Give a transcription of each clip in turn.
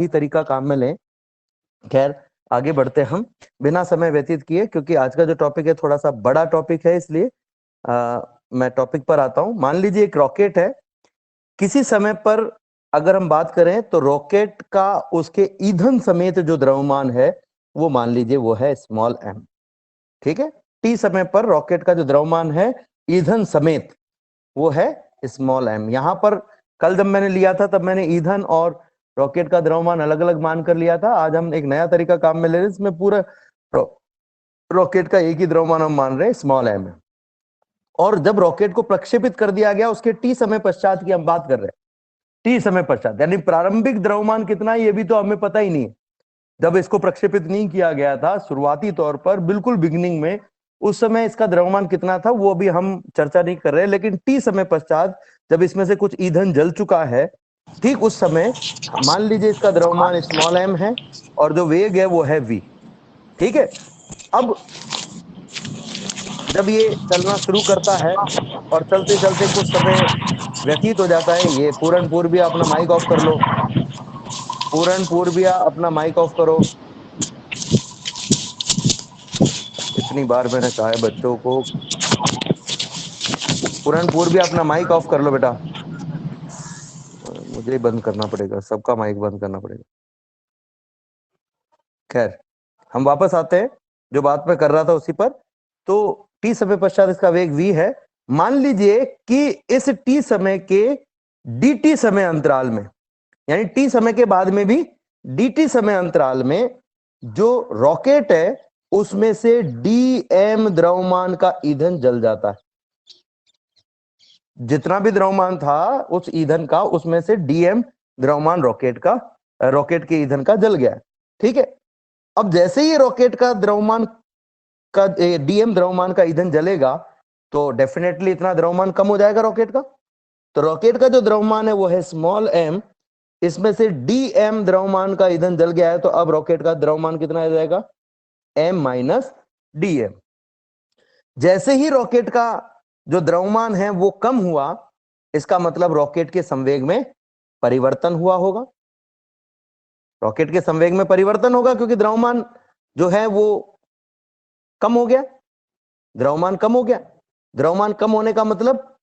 ही तरीका काम में लें। खैर आगे बढ़ते हम बिना समय व्यतीत किए, क्योंकि आज का जो टॉपिक है थोड़ा सा बड़ा टॉपिक है, इसलिए मैं टॉपिक पर आता हूं। मान लीजिए एक रॉकेट है, किसी समय पर अगर हम बात करें तो रॉकेट का उसके ईंधन समेत जो द्रव्यमान है वो मान लीजिए वो है स्मॉल m। ठीक है, t समय पर रॉकेट का जो द्रव्यमान है ईंधन समेत वो है स्मॉल m। यहां पर कल जब मैंने लिया था तब मैंने ईंधन और रॉकेट का द्रव्यमान अलग अलग मानकर लिया था। आज हम एक नया तरीका काम में ले रहे हैं, इसमें पूरा रॉकेट का एक ही द्रव्यमान हम मान रहे हैं, स्मॉल m है। और जब रॉकेट को प्रक्षेपित कर दिया गया उसके t समय पश्चात की हम बात कर रहे हैं, t समय पश्चात यानी प्रारंभिक द्रव्यमान कितना है ये भी तो हमें पता ही नहीं है। जब इसको प्रक्षेपित नहीं किया गया था शुरुआती तौर पर, बिल्कुल बिगिनिंग में, उस समय इसका द्रव्यमान कितना था वो अभी हम चर्चा नहीं कर रहे, लेकिन t समय पश्चात जब इसमें से कुछ ईंधन जल चुका है, ठीक उस समय मान लीजिए इसका द्रव्यमान स्मॉल m है और जो वेग है वो है v। ठीक है, अब जब ये चलना शुरू करता है और चलते चलते कुछ समय व्यतीत हो जाता है, ये पूरन पूर्विया अपना माइक ऑफ कर लो, पूरन पूर्विया अपना माइक ऑफ करो। इतनी बार मैंने कहा है बच्चों को, पूरन पूर्विया अपना माइक ऑफ कर लो बेटा। मुझे बंद करना पड़ेगा, सबका माइक बंद करना पड़ेगा। खैर हम वापस आते हैं जो बात मैं कर रहा था उसी पर। तो t समय पश्चात इसका वेग v है। मान लीजिए कि इस t समय के dt समय अंतराल में, यानी t समय के बाद में भी dt समय अंतराल में जो रॉकेट है उसमें से dm द्रव्यमान का ईंधन जल जाता है। जितना भी द्रव्यमान था उस ईंधन का, उसमें से dm द्रव्यमान रॉकेट के ईंधन का जल गया। ठीक है, अब जैसे ही रॉकेट का द्रव्यमान का डीएम द्रव्यमान का ईंधन जलेगा तो डेफिनेटली इतना द्रव्यमान कम हो जाएगा रॉकेट का। तो रॉकेट का जो द्रव्यमान है वो है स्मॉल m, इसमें से डीएम द्रव्यमान का ईंधन जल गया है, तो अब रॉकेट का द्रव्यमान कितना आ जाएगा, m माइनस डीएम। जैसे ही रॉकेट का जो द्रव्यमान है वो कम हुआ, इसका मतलब रॉकेट के संवेग में परिवर्तन हुआ होगा। रॉकेट के संवेग में परिवर्तन होगा क्योंकि द्रव्यमान जो है वो कम हो गया, द्रव्यमान कम हो गया। द्रव्यमान कम होने का मतलब,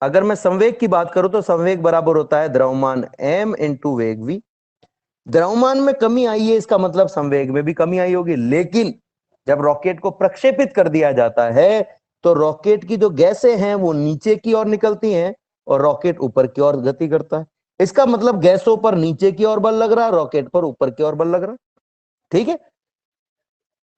अगर मैं संवेग की बात करूं तो संवेग बराबर होता है द्रव्यमान m इंटू वेग v। द्रव्यमान में कमी आई है इसका मतलब संवेग में भी कमी आई होगी। लेकिन जब रॉकेट को प्रक्षेपित कर दिया जाता है तो रॉकेट की जो गैसें हैं वो नीचे की ओर निकलती हैं और रॉकेट ऊपर की ओर गति करता है। इसका मतलब गैसों पर नीचे की ओर बल लग रहा है, रॉकेट पर ऊपर की ओर बल लग रहा है। ठीक है,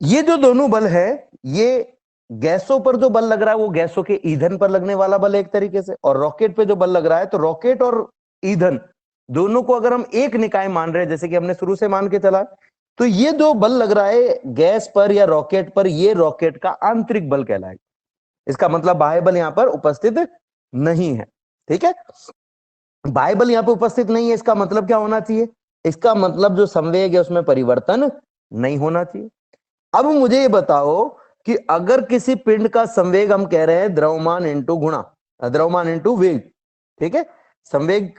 ये जो दोनों बल है, ये गैसों पर जो बल लग रहा है वो गैसों के ईंधन पर लगने वाला बल है एक तरीके से, और रॉकेट पे जो बल लग रहा है तो रॉकेट और ईंधन दोनों को अगर हम एक निकाय मान रहे हैं जैसे कि हमने शुरू से मान के चला, तो ये जो बल लग रहा है गैस पर या रॉकेट पर, ये रॉकेट का आंतरिक बल कहलाएगा। इसका मतलब बाह्य बल यहां पर उपस्थित नहीं है। ठीक है, बाह्य बल यहां पर उपस्थित नहीं है, इसका मतलब क्या होना चाहिए, इसका मतलब जो संवेग है उसमें परिवर्तन नहीं होना चाहिए। अब मुझे ये बताओ कि अगर किसी पिंड का संवेग हम कह रहे हैं द्रव्यमान इंटू गुणा, द्रव्यमान इंटू वेग, ठीक है, संवेग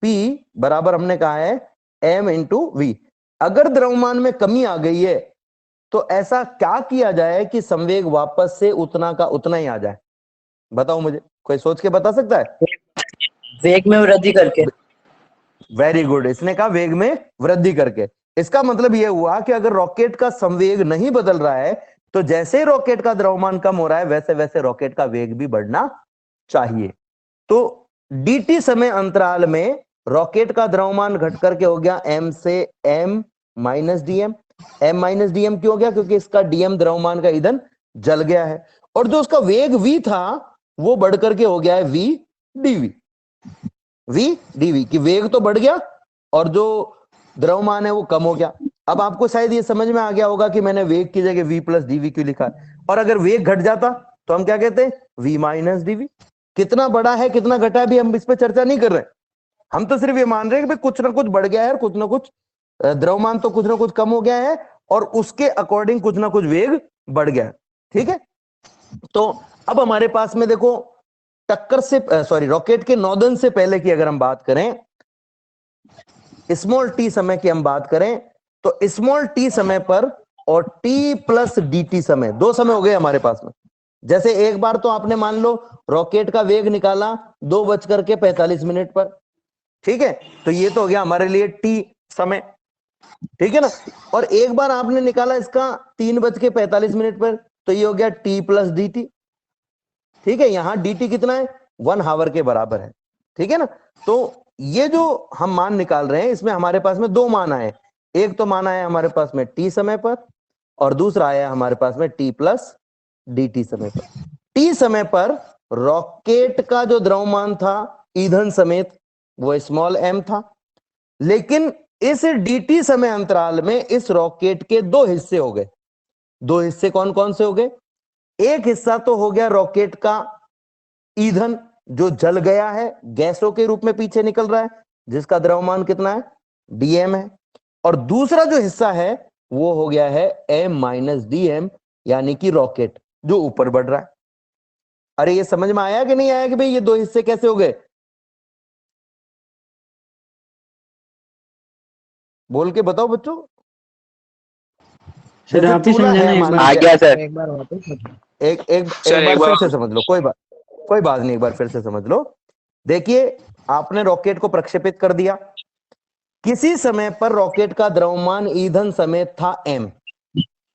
p बराबर हमने कहा है m इंटू वी। अगर द्रव्यमान में कमी आ गई है तो ऐसा क्या किया जाए कि संवेग वापस से उतना का उतना ही आ जाए, बताओ मुझे, कोई सोच के बता सकता है। वेग में वृद्धि करके। वेरी गुड, इसने कहा वेग में वृद्धि करके। इसका मतलब यह हुआ कि अगर रॉकेट का संवेग नहीं बदल रहा है तो जैसे रॉकेट का द्रव्यमान कम हो रहा है वैसे वैसे रॉकेट का वेग भी बढ़ना चाहिए। तो dt समय अंतराल में रॉकेट का द्रव्यमान घट करके हो गया m से m minus DM. m minus DM क्यों हो गया, क्योंकि इसका डीएम द्रव्यमान का ईंधन जल गया है। और जो उसका वेग v था वो बढ़ करके हो गया है v dv। v dv की वेग तो बढ़ गया और जो द्रव्यमान है वो कम हो गया। अब आपको शायद ये समझ में आ गया होगा कि मैंने वेग की जगह v प्लस डीवी क्यों लिखा है। और अगर वेग घट जाता तो हम क्या कहते हैं, v माइनस डीवी। कितना बड़ा है कितना घटा है भी हम इस पर चर्चा नहीं कर रहे, हम तो सिर्फ ये मान रहे हैं कि भाई कुछ ना कुछ बढ़ गया है और कुछ ना कुछ द्रव्यमान तो कुछ ना कुछ कम हो गया है और उसके अकॉर्डिंग कुछ ना कुछ वेग बढ़ गया है। ठीक है, तो अब हमारे पास में देखो टक्कर से रॉकेट के नौदन से पहले की अगर हम बात करें स्मॉल टी समय की हम बात करें तो स्मॉल टी समय पर और टी प्लस dt समय, दो समय हो गए हमारे पास में। जैसे एक बार तो आपने मान लो रॉकेट का वेग निकाला 2:45 पर, ठीक है, तो ये तो हो गया हमारे लिए टी समय, ठीक है ना। और एक बार आपने निकाला इसका 3:45 पर, तो ये हो गया टी प्लस dt, ठीक है। यहां dt कितना है, 1 आवर के बराबर है, ठीक है ना। तो ये जो हम मान निकाल रहे हैं इसमें हमारे पास में दो मान आए, एक तो मान आया हमारे पास में t समय पर और दूसरा आया हमारे पास में t प्लस dt समय पर। t समय पर रॉकेट का जो द्रव्यमान था ईंधन समेत वो स्मॉल m था, लेकिन इस dt समय अंतराल में इस रॉकेट के दो हिस्से हो गए। दो हिस्से कौन कौन से हो गए, एक हिस्सा तो हो गया रॉकेट का ईंधन जो जल गया है, गैसों के रूप में पीछे निकल रहा है, जिसका द्रव्यमान कितना है, dm है। और दूसरा जो हिस्सा है वो हो गया है m माइनस dm, यानी कि रॉकेट जो ऊपर बढ़ रहा है। अरे ये समझ में आया कि नहीं आया कि भाई ये दो हिस्से कैसे हो गए, बोल के बताओ बच्चों। सर जैसे आप ही चूल्हा समझाना है एक मान बार। आ लीजिए, गया सर। एक बार वापस बताओ। एक एक सर, एक बार एक फिर बार से समझ लो, कोई बात नहीं, एक बार फिर से समझ लो। देखिए आपने रॉकेट को प्रक्षेपित कर दिया, किसी समय पर रॉकेट का द्रव्यमान ईंधन समेत था m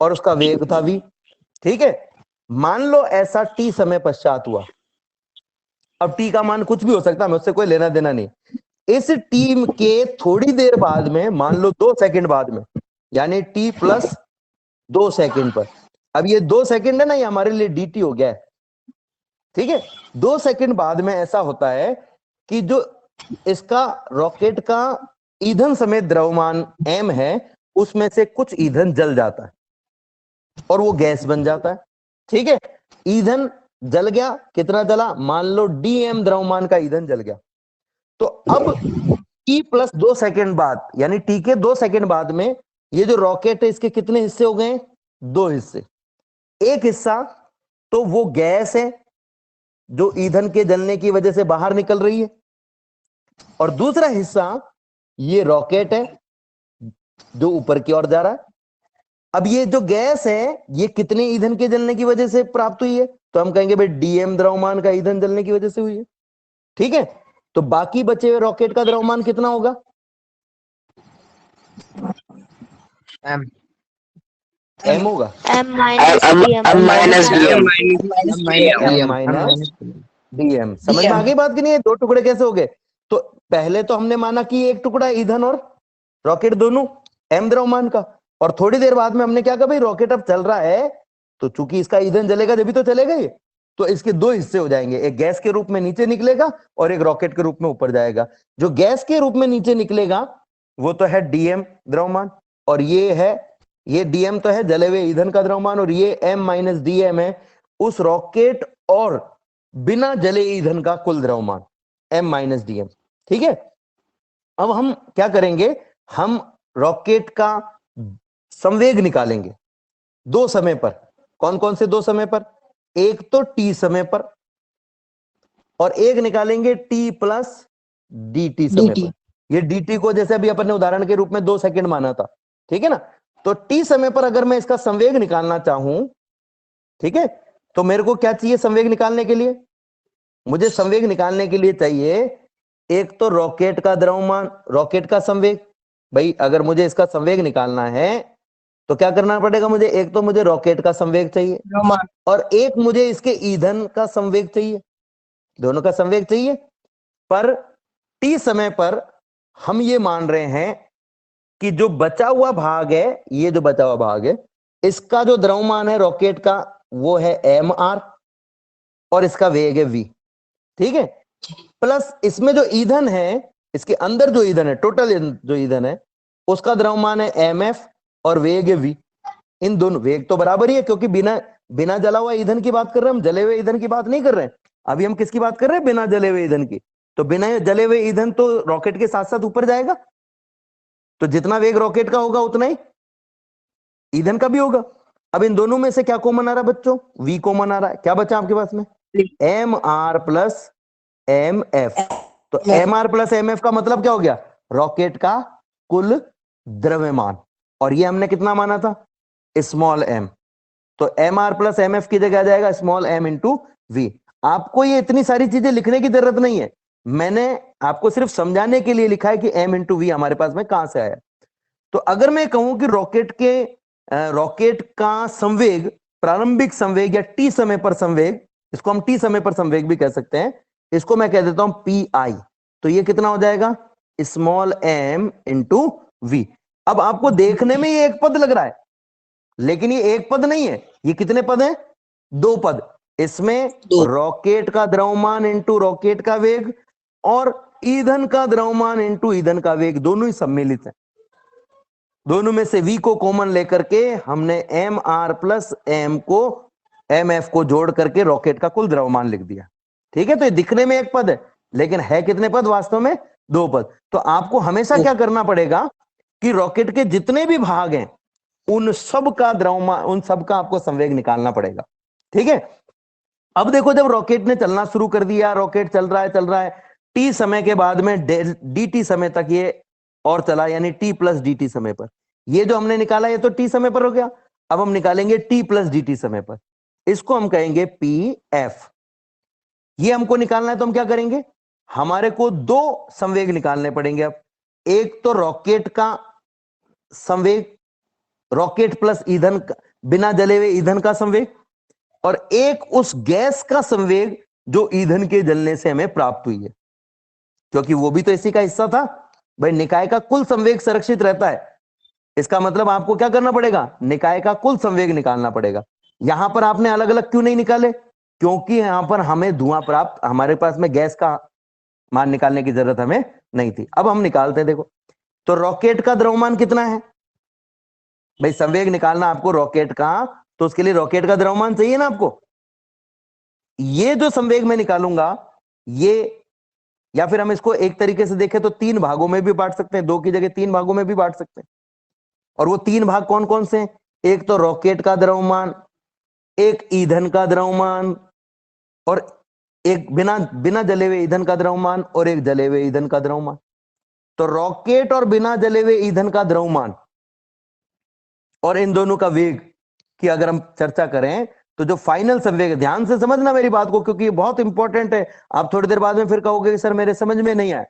और उसका वेग था v, ठीक है। मान लो ऐसा t समय पश्चात हुआ, अब t का मान कुछ भी हो सकता है, मुझसे कोई लेना देना नहीं। इस टीम के थोड़ी देर बाद में, मान लो 2 सेकंड बाद में, यानी t प्लस 2 सेकंड पर, अब ये 2 सेकंड है ना, ये हमारे लिए dt हो गया है, ठीक है। 2 सेकंड बाद में ऐसा होता है कि जो इसका रॉकेट का ईंधन समेत द्रव्यमान m है उसमें से कुछ ईंधन जल जाता है और वो गैस बन जाता है, ठीक है। ईंधन जल गया, कितना जला, मान लो dm द्रव्यमान का ईंधन जल गया। तो अब t प्लस 2 सेकंड बाद, यानी t के 2 सेकंड बाद में ये जो रॉकेट है इसके कितने हिस्से हो गए, दो हिस्से। एक हिस्सा तो वो गैस है जो ईंधन के जलने की वजह से बाहर निकल रही है, और दूसरा हिस्सा ये रॉकेट है जो ऊपर की ओर जा रहा है। अब ये जो गैस है ये कितने ईंधन के जलने की वजह से प्राप्त हुई है, तो हम कहेंगे भाई डीएम द्रव्यमान का ईंधन जलने की वजह से हुई है, ठीक है। तो बाकी बचे हुए रॉकेट का द्रव्यमान कितना होगा, एम m होगा, M minus DM. M minus DM। m minus dm। समझ में आ गई बात कि नहीं, है दो टुकड़े कैसे हो गए। तो पहले तो हमने माना कि एक टुकड़ा ईंधन और रॉकेट दोनों m द्रव्यमान का, और थोड़ी देर बाद में हमने क्या कहा, भाई रॉकेट अब चल रहा है तो चूंकि इसका ईंधन जलेगा जब भी तो चलेगा ये, तो इसके दो हिस्से हो जाएंगे, एक गैस के रूप में नीचे निकलेगा और एक रॉकेट के रूप में ऊपर जाएगा। जो गैस के रूप में नीचे निकलेगा वो तो है डीएम द्रव्यमान, और ये है, ये डीएम तो है जले हुए ईंधन का द्रव्यमान, और ये m माइनस डीएम है उस रॉकेट और बिना जले ईंधन का कुल द्रव्यमान, m माइनस डीएम, ठीक है। अब हम क्या करेंगे, हम रॉकेट का संवेग निकालेंगे दो समय पर। कौन कौन से दो समय पर, एक तो t समय पर और एक निकालेंगे t प्लस dt समय पर। ये dt को जैसे अभी अपन ने उदाहरण के रूप में 2 सेकंड माना था, ठीक है ना। तो t समय पर अगर मैं इसका संवेग निकालना चाहूं, ठीक है, तो मेरे को क्या चाहिए संवेग निकालने के लिए, मुझे संवेग निकालने के लिए चाहिए एक तो रॉकेट का द्रव्यमान, रॉकेट का संवेग। भाई अगर मुझे इसका संवेग निकालना है तो क्या करना पड़ेगा मुझे, एक तो मुझे रॉकेट का संवेग चाहिए और एक मुझे इसके ईंधन का संवेग चाहिए, दोनों का संवेग चाहिए। पर t समय पर हम ये मान रहे हैं कि जो बचा हुआ भाग है, ये जो बचा हुआ भाग है इसका जो द्रव्यमान है रॉकेट का वो है mr और इसका वेग है v, ठीक है। प्लस इसमें जो ईंधन है, इसके अंदर जो ईंधन है, टोटल जो ईंधन है उसका द्रव्यमान है mf और वेग है v। इन दोनों वेग तो बराबर ही है क्योंकि बिना बिना जला हुआ ईंधन की बात कर रहे हैं हम, जले हुए ईंधन की बात नहीं कर रहे हैं। अभी हम किसकी बात कर रहे हैं, बिना जले हुए ईंधन की। तो बिना जले हुए ईंधन तो रॉकेट के साथ साथ ऊपर जाएगा, तो जितना वेग रॉकेट का होगा उतना ही ईंधन का भी होगा। अब इन दोनों में से क्या कॉमन आ रहा है बच्चों, v कॉमन आ रहा है। क्या बचा आपके पास में, mr प्लस mf। तो mr प्लस mf का मतलब क्या हो गया, रॉकेट का कुल द्रव्यमान, और ये हमने कितना माना था, स्मॉल एम। तो M R plus M F की जगह आ जाएगा स्मॉल एम इंटू वी। आपको ये इतनी सारी चीजें लिखने की जरूरत नहीं है, मैंने आपको सिर्फ समझाने के लिए लिखा है कि एम इंटू वी हमारे पास में कहां से आया। तो अगर मैं कहूं कि रॉकेट का संवेग, प्रारंभिक संवेग या टी समय पर संवेग, इसको हम टी समय पर संवेग भी कह सकते हैं, इसको मैं कह देता हूं पी आई। तो ये कितना हो जाएगा, स्मॉल एम इंटू वी। अब आपको देखने में ये एक पद लग रहा है, लेकिन ये एक पद नहीं है, ये कितने पद हैं, दो पद। इसमें दो। रॉकेट का द्रव्यमान इंटू रॉकेट का वेग और ईंधन का द्रव्यमान इंटू ईंधन का वेग, दोनों ही सम्मिलित है। दोनों में से v को कॉमन लेकर के हमने एम आर प्लस एम को एम एफ को जोड़ करके रॉकेट का कुल द्रव्यमान लिख दिया। ठीक है, तो ये दिखने में एक पद है, लेकिन है कितने पद, वास्तव में दो पद। तो आपको हमेशा क्या करना पड़ेगा कि रॉकेट के जितने भी भाग हैं उन सब का द्रव्यमान, उन सब का आपको संवेग निकालना पड़ेगा। ठीक है, अब देखो जब रॉकेट ने चलना शुरू कर दिया, रॉकेट चल रहा है, टी समय के बाद में डी टी समय तक ये और चला, यानी टी प्लस डी टी समय पर। ये जो हमने निकाला ये तो टी समय पर हो गया, अब हम निकालेंगे टी प्लस डी टी समय पर, इसको हम कहेंगे पी एफ। ये हमको निकालना है तो हम क्या करेंगे, हमारे को दो संवेग निकालने पड़ेंगे। अब एक तो रॉकेट का संवेग, रॉकेट प्लस ईंधन, बिना जले हुए ईंधन का संवेग, और एक उस गैस का संवेग जो ईंधन के जलने से हमें प्राप्त हुई है, क्योंकि वो भी तो इसी का हिस्सा था। भाई निकाय का कुल संवेग संरक्षित रहता है, इसका मतलब आपको क्या करना पड़ेगा, निकाय का कुल संवेग निकालना पड़ेगा। यहां पर आपने अलग अलग क्यों नहीं निकाले, क्योंकि यहां पर हमें धुआं प्राप्त, हमारे पास में गैस का मान निकालने की जरूरत हमें नहीं थी। अब हम निकालते हैं, देखो तो रॉकेट का द्रव्यमान कितना है, भाई संवेग निकालना आपको रॉकेट का, तो उसके लिए रॉकेट का द्रव्यमान चाहिए ना आपको। ये जो संवेग मैं निकालूंगा ये, या फिर हम इसको एक तरीके से देखें तो तीन भागों में भी बांट सकते हैं, दो की जगह तीन भागों में भी बांट सकते हैं। और वो तीन भाग कौन कौन से हैं, एक तो रॉकेट का द्रव्यमान, एक ईंधन का द्रव्यमान, और एक बिना जले हुए ईंधन का द्रव्यमान, और एक जले हुए ईंधन का द्रव्यमान। तो रॉकेट और बिना जले हुए ईंधन का द्रव्यमान और इन दोनों का वेग की अगर हम चर्चा करें तो जो फाइनल संवेग है, ध्यान से समझना मेरी बात को, क्योंकि ये बहुत इंपॉर्टेंट है। आप थोड़ी देर बाद में फिर कहोगे कि सर मेरे समझ में नहीं आया।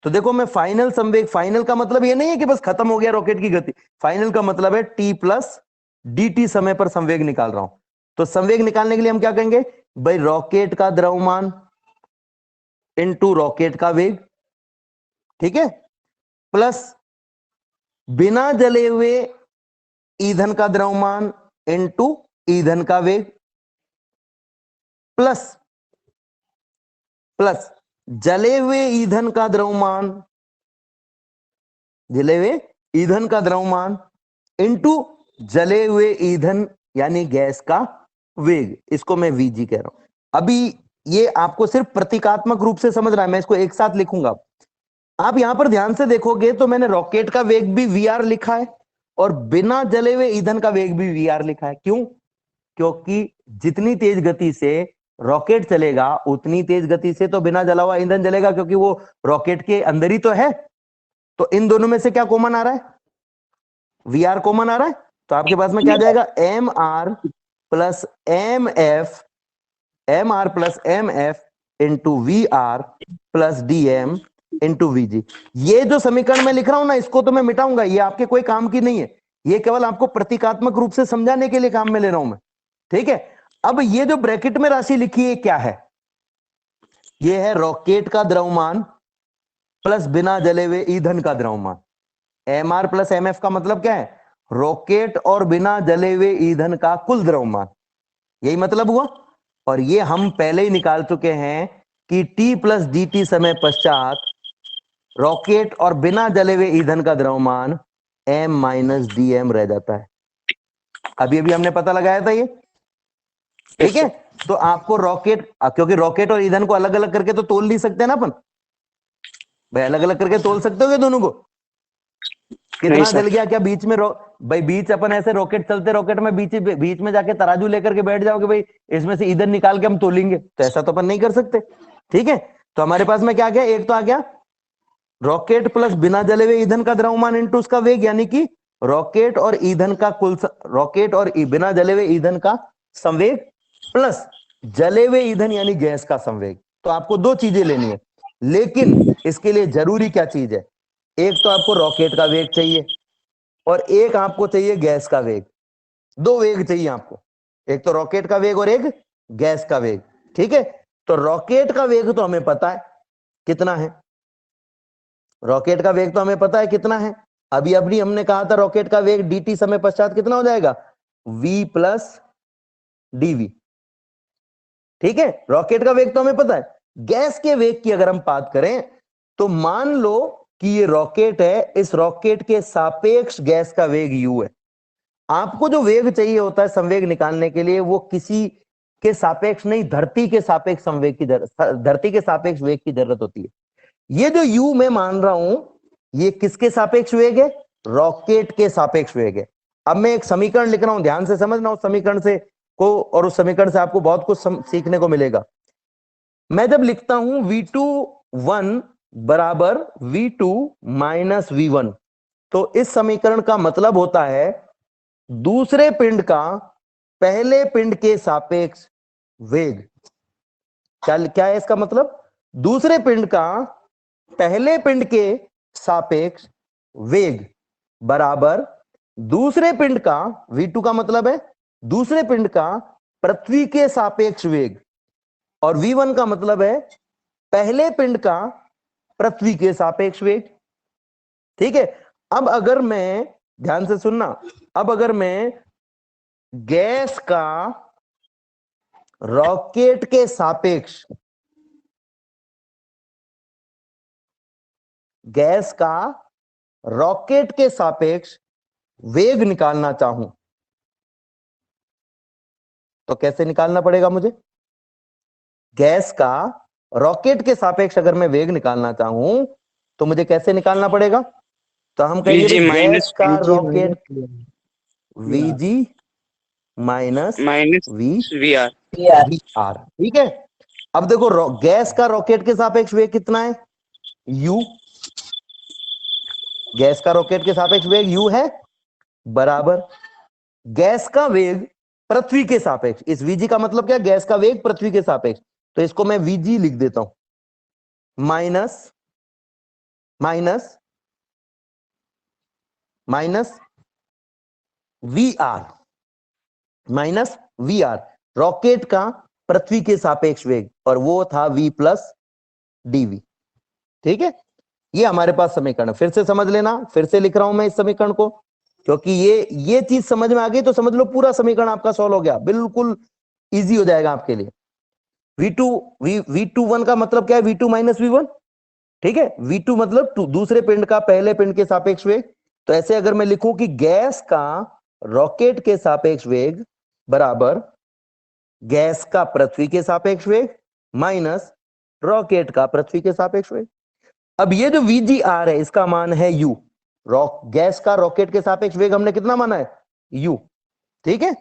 तो देखो मैं फाइनल संवेग, फाइनल का मतलब ये नहीं है कि बस खत्म हो गया रॉकेट की गति, फाइनल का मतलब है टी प्लस डी टी समय पर संवेग निकाल रहा हूं। तो संवेग निकालने के लिए हम क्या कहेंगे, भाई रॉकेट का द्रव्यमान इनटू रॉकेट का वेग, ठीक है, प्लस बिना जले हुए ईंधन का द्रव्यमान इनटू ईंधन का वेग, प्लस जले हुए ईंधन का द्रव्यमान, जले हुए ईंधन का द्रव्यमान इनटू जले हुए ईंधन यानी गैस का वेग, इसको मैं वीजी कह रहा हूं। अभी ये आपको सिर्फ प्रतीकात्मक रूप से समझ रहा है, मैं इसको एक साथ लिखूंगा। आप यहां पर ध्यान से देखोगे तो मैंने रॉकेट का वेग भी वी आर लिखा है और बिना जले हुए ईंधन का वेग भी वी आर लिखा है। क्यों, क्योंकि जितनी तेज गति से रॉकेट चलेगा उतनी तेज गति से तो बिना जला हुआ ईंधन जलेगा, क्योंकि वो रॉकेट के अंदर ही तो है। तो इन दोनों में से क्या कॉमन आ रहा है, वी आर कॉमन आ रहा है। तो आपके पास में क्या आ जाएगा, M R plus M F, M R plus M F into V R plus D M into V G. ये जो समीकरण मैं लिख रहा हूं ना, इसको तो मैं मिटाऊंगा, ये आपके कोई काम की नहीं है, ये केवल आपको प्रतीकात्मक रूप से समझाने के लिए काम में ले रहा हूं मैं। ठीक है, अब ये जो ब्रैकेट में राशि लिखी है क्या है, ये है रॉकेट का द्रव्यमान प्लस बिना जले हुए ईंधन का द्रव्यमान। M R plus M F का मतलब क्या है, रॉकेट और बिना जले हुए ईंधन का कुल द्रव्यमान, यही मतलब हुआ। और ये हम पहले ही निकाल चुके हैं कि टी प्लस डी टी समय पश्चात रॉकेट और बिना जले हुए ईंधन का द्रव्यमान एम माइनस डी एम रह जाता है। अभी अभी हमने पता लगाया था ये, ठीक है। तो आपको रॉकेट, क्योंकि रॉकेट और ईंधन को अलग अलग करके तो तोल नहीं सकते ना अपन, भाई अलग अलग करके तोल सकते हो दोनों को, कितना जल गया क्या बीच में, भाई बीच अपन ऐसे रॉकेट चलते, रॉकेट में बीच में जाके तराजू लेकर के बैठ जाओगे, भाई इसमें से ईंधन निकाल के हम तोलेंगे, तो ऐसा तो अपन नहीं कर सकते। ठीक है, तो हमारे पास में क्या गया, एक तो आ गया रॉकेट प्लस बिना जले हुए ईंधन का द्रव्यमान इनटू उसका वेग, यानी कि रॉकेट और ईंधन का रॉकेट और बिना जले हुए ईंधन का संवेग प्लस जले हुए ईंधन यानी गैस का संवेग। तो आपको दो चीजें लेनी है, लेकिन इसके लिए जरूरी क्या चीज है? एक तो आपको रॉकेट का वेग चाहिए और एक आपको चाहिए गैस का वेग। दो वेग चाहिए आपको, एक तो रॉकेट का वेग और एक गैस का वेग। ठीक है, तो रॉकेट का वेग तो हमें पता है कितना है, रॉकेट का वेग तो हमें पता है कितना है। अभी अभी हमने कहा था रॉकेट का वेग dt समय पश्चात कितना हो जाएगा? v plus dv। ठीक है, रॉकेट का वेग तो हमें पता है। गैस के वेग की अगर हम बात करें तो मान लो कि ये रॉकेट है, इस रॉकेट के सापेक्ष गैस का वेग u है। आपको जो वेग चाहिए होता है संवेग निकालने के लिए, वो किसी के सापेक्ष नहीं, धरती के सापेक्ष संवेग की धरती के सापेक्ष वेग की जरूरत होती है। ये जो u मैं मान रहा हूं, ये किसके सापेक्ष वेग है? रॉकेट के सापेक्ष वेग है। अब मैं एक समीकरण लिख रहा हूं, ध्यान से समझना, उस समीकरण से को और उस समीकरण से आपको बहुत कुछ सीखने को मिलेगा। मैं जब लिखता हूं v21 बराबर v2 माइनस v1, तो इस समीकरण का मतलब होता है दूसरे पिंड का पहले पिंड के सापेक्ष वेग। क्या है इसका मतलब? दूसरे पिंड का पहले पिंड के सापेक्ष वेग बराबर दूसरे पिंड का, v2 का मतलब है दूसरे पिंड का पृथ्वी के सापेक्ष वेग, और v1 का मतलब है पहले पिंड का पृथ्वी के सापेक्ष वेग। ठीक है, अब अगर मैं, ध्यान से सुनना, अब अगर मैं गैस का रॉकेट के सापेक्ष, गैस का रॉकेट के सापेक्ष वेग निकालना चाहूं तो कैसे निकालना पड़ेगा मुझे? गैस का रॉकेट के सापेक्ष अगर मैं वेग निकालना चाहूं तो मुझे कैसे निकालना पड़ेगा? तो हम कहेंगे VG गैस माइनस का VG rocket minus Vg minus minus V VR यार वी आर। ठीक है, अब देखो गैस का रॉकेट के सापेक्ष वेग कितना है? u। गैस का रॉकेट के सापेक्ष वेग u है, बराबर गैस का वेग पृथ्वी के सापेक्ष, इस vg का मतलब क्या? गैस का वेग पृथ्वी के सापेक्ष, तो इसको मैं vg लिख देता हूं, minus minus minus V R, minus V R, rocket का पृथ्वी के सापेक्ष वेग, और वो था v प्लस डीवी। ठीक है, ये हमारे पास समीकरण है। फिर से समझ लेना, फिर से लिख रहा हूं मैं इस समीकरण को, क्योंकि ये चीज समझ में आ गई तो समझ लो पूरा समीकरण आपका सॉल्व हो गया, बिल्कुल इजी हो जाएगा आपके लिए। v21 का मतलब क्या है? v2 minus v1। ठीक है, v2 मतलब दूसरे पिंड का पहले पिंड के सापेक्ष वेग। तो ऐसे अगर मैं लिखूं कि गैस का रॉकेट के सापेक्ष वेग बराबर गैस का पृथ्वी के सापेक्ष वेग माइनस रॉकेट का पृथ्वी के सापेक्ष वेग। अब ये जो VGR है इसका मान है u। गैस का रॉकेट के सापेक्ष वेग हमने कितना माना है? u। ठीक है,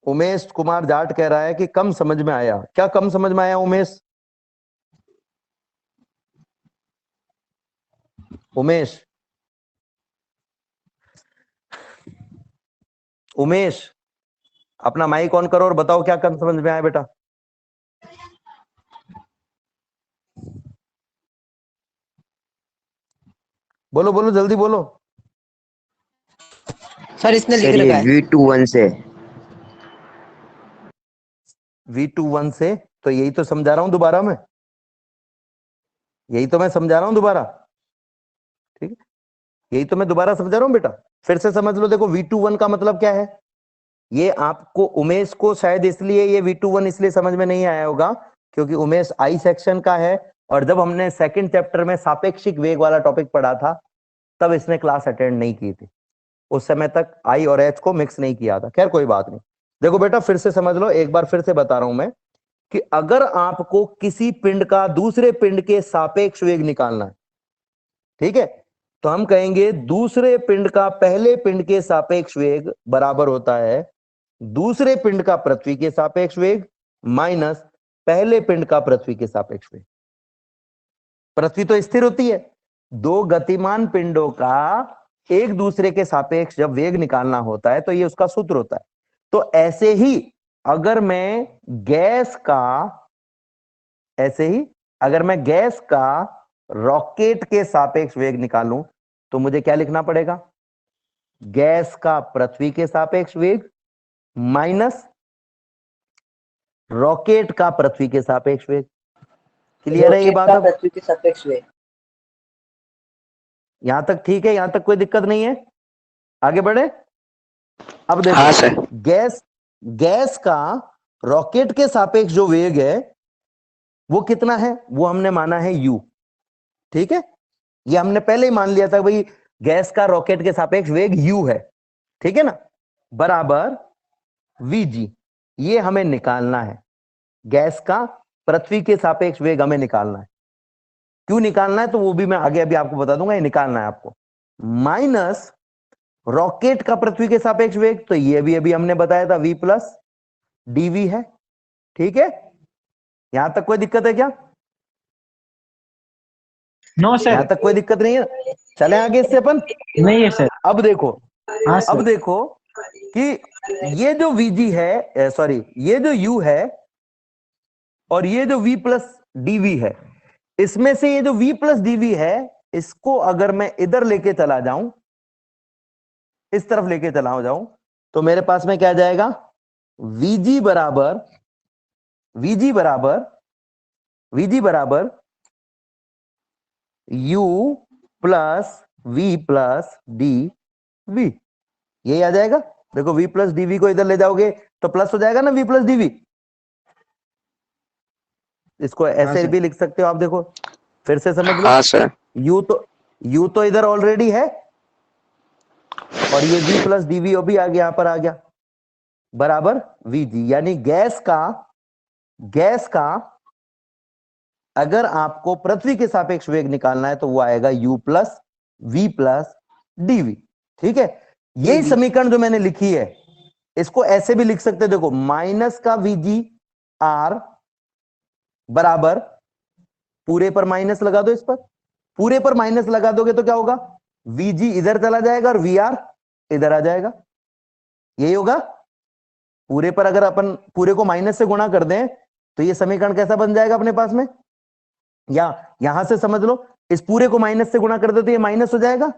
उमेश कुमार जाट कह रहा है कि कम समझ में आया। क्या कम समझ में आया उमेश? उमेश उमेश अपना माइक ऑन करो और बताओ क्या कम समझ में आया बेटा। बोलो बोलो जल्दी बोलो। सर इसने लिख सर ये रखा है V21 से V21 से, तो यही तो समझा रहा हूं दोबारा मैं, यही तो मैं समझा रहा हूं दोबारा। ठीक है, यही तो मैं दोबारा समझा रहा हूं बेटा, फिर से समझ लो। देखो V21 का मतलब क्या है, ये आपको, उमेश को शायद इसलिए ये V21 इसलिए समझ में नहीं आया होगा क्योंकि उमेश आई सेक्शन का है, और जब हमने सेकंड चैप्टर में सापेक्षिक वेग वाला टॉपिक पढ़ा था तब इसने क्लास अटेंड नहीं की थी, उस समय तक आई और एच को मिक्स नहीं किया था। खैर कोई बात नहीं। देखो बेटा फिर से समझ लो, एक बार फिर से बता रहा हूं मैं कि अगर आपको किसी पिंड का दूसरे पिंड के सापेक्ष वेग निकालना है, ठीक है, तो हम कहेंगे दूसरे पिंड का पहले पिंड के सापेक्ष वेग बराबर होता है दूसरे पिंड का पृथ्वी के सापेक्ष वेग माइनस पहले पिंड का पृथ्वी के सापेक्ष वेग। पृथ्वी तो स्थिर होती है। दो गतिमान पिंडों का एक दूसरे के सापेक्ष जब वेग निकालना होता है तो ये उसका सूत्र होता है। तो ऐसे ही अगर मैं गैस का रॉकेट के सापेक्ष वेग निकालूं तो मुझे क्या लिखना पड़ेगा? गैस का पृथ्वी के सापेक्ष वेग माइनस रॉकेट का पृथ्वी के सापेक्ष वेग। क्लियर है ये बात? अब पृथ्वी के सापेक्ष वेग। यहां तक ठीक है? यहां तक कोई दिक्कत नहीं है? आगे बढ़े। अब देखो, हाँ सर। गैस का रॉकेट के सापेक्ष जो वेग है वो कितना है? वो हमने माना है u। ठीक है, ये हमने पहले ही मान लिया था भाई, गैस का रॉकेट के सापेक्ष वेग u है। ठीक है ना, बराबर vg। ये हमें निकालना है, गैस का पृथ्वी के सापेक्ष वेग हमें निकालना है। क्यों निकालना है तो वो भी मैं आगे अभी आपको बता दूंगा। ये निकालना है आपको, माइनस रॉकेट का पृथ्वी के सापेक्ष वेग, तो ये भी अभी हमने बताया था v प्लस dv है। ठीक है, यहां तक कोई दिक्कत है क्या? No sir. यहां तक कोई दिक्कत नहीं है? चले आगे इससे अपन। नहीं है सर। अब देखो, हाँ सर। अब देखो कि ये जो vg है, सॉरी, ये जो u है और ये जो v प्लस dv है, इसमें से ये जो v प्लस dv है, इसको अगर मैं इधर लेके चला जाऊं, इस तरफ लेके चला जाऊं, तो मेरे पास में क्या आ जाएगा? vg बराबर u plus v plus dv। यही आ जाएगा। देखो, v प्लस dv को इधर ले जाओगे तो प्लस हो जाएगा ना, v प्लस dv। इसको ऐसे भी लिख सकते हो आप। देखो फिर से समझ लो। हाँ सर। u तो इधर ऑलरेडी है और ये v प्लस dv भी आ गया, यहां पर आ गया, बराबर vg। यानी गैस का अगर आपको पृथ्वी के सापेक्ष वेग निकालना है तो वो आएगा u plus v plus dv। ठीक है, यही समीकरण जो मैंने लिखी है इसको ऐसे भी लिख सकते हैं। देखो, माइनस का vg r बराबर, पूरे पर माइनस लगा दो, इस पर पूरे पर माइनस लगा दोगे तो क्या होगा? vg इधर चला जाएगा और vr इधर आ जाएगा। यही होगा। पूरे पर अगर अपन पूरे को माइनस से गुणा कर दें तो ये समीकरण कैसा बन जाएगा अपने पास में? या यहां से समझ लो, इस पूरे को माइनस से गुणा कर दे तो ये माइनस हो जाएगा,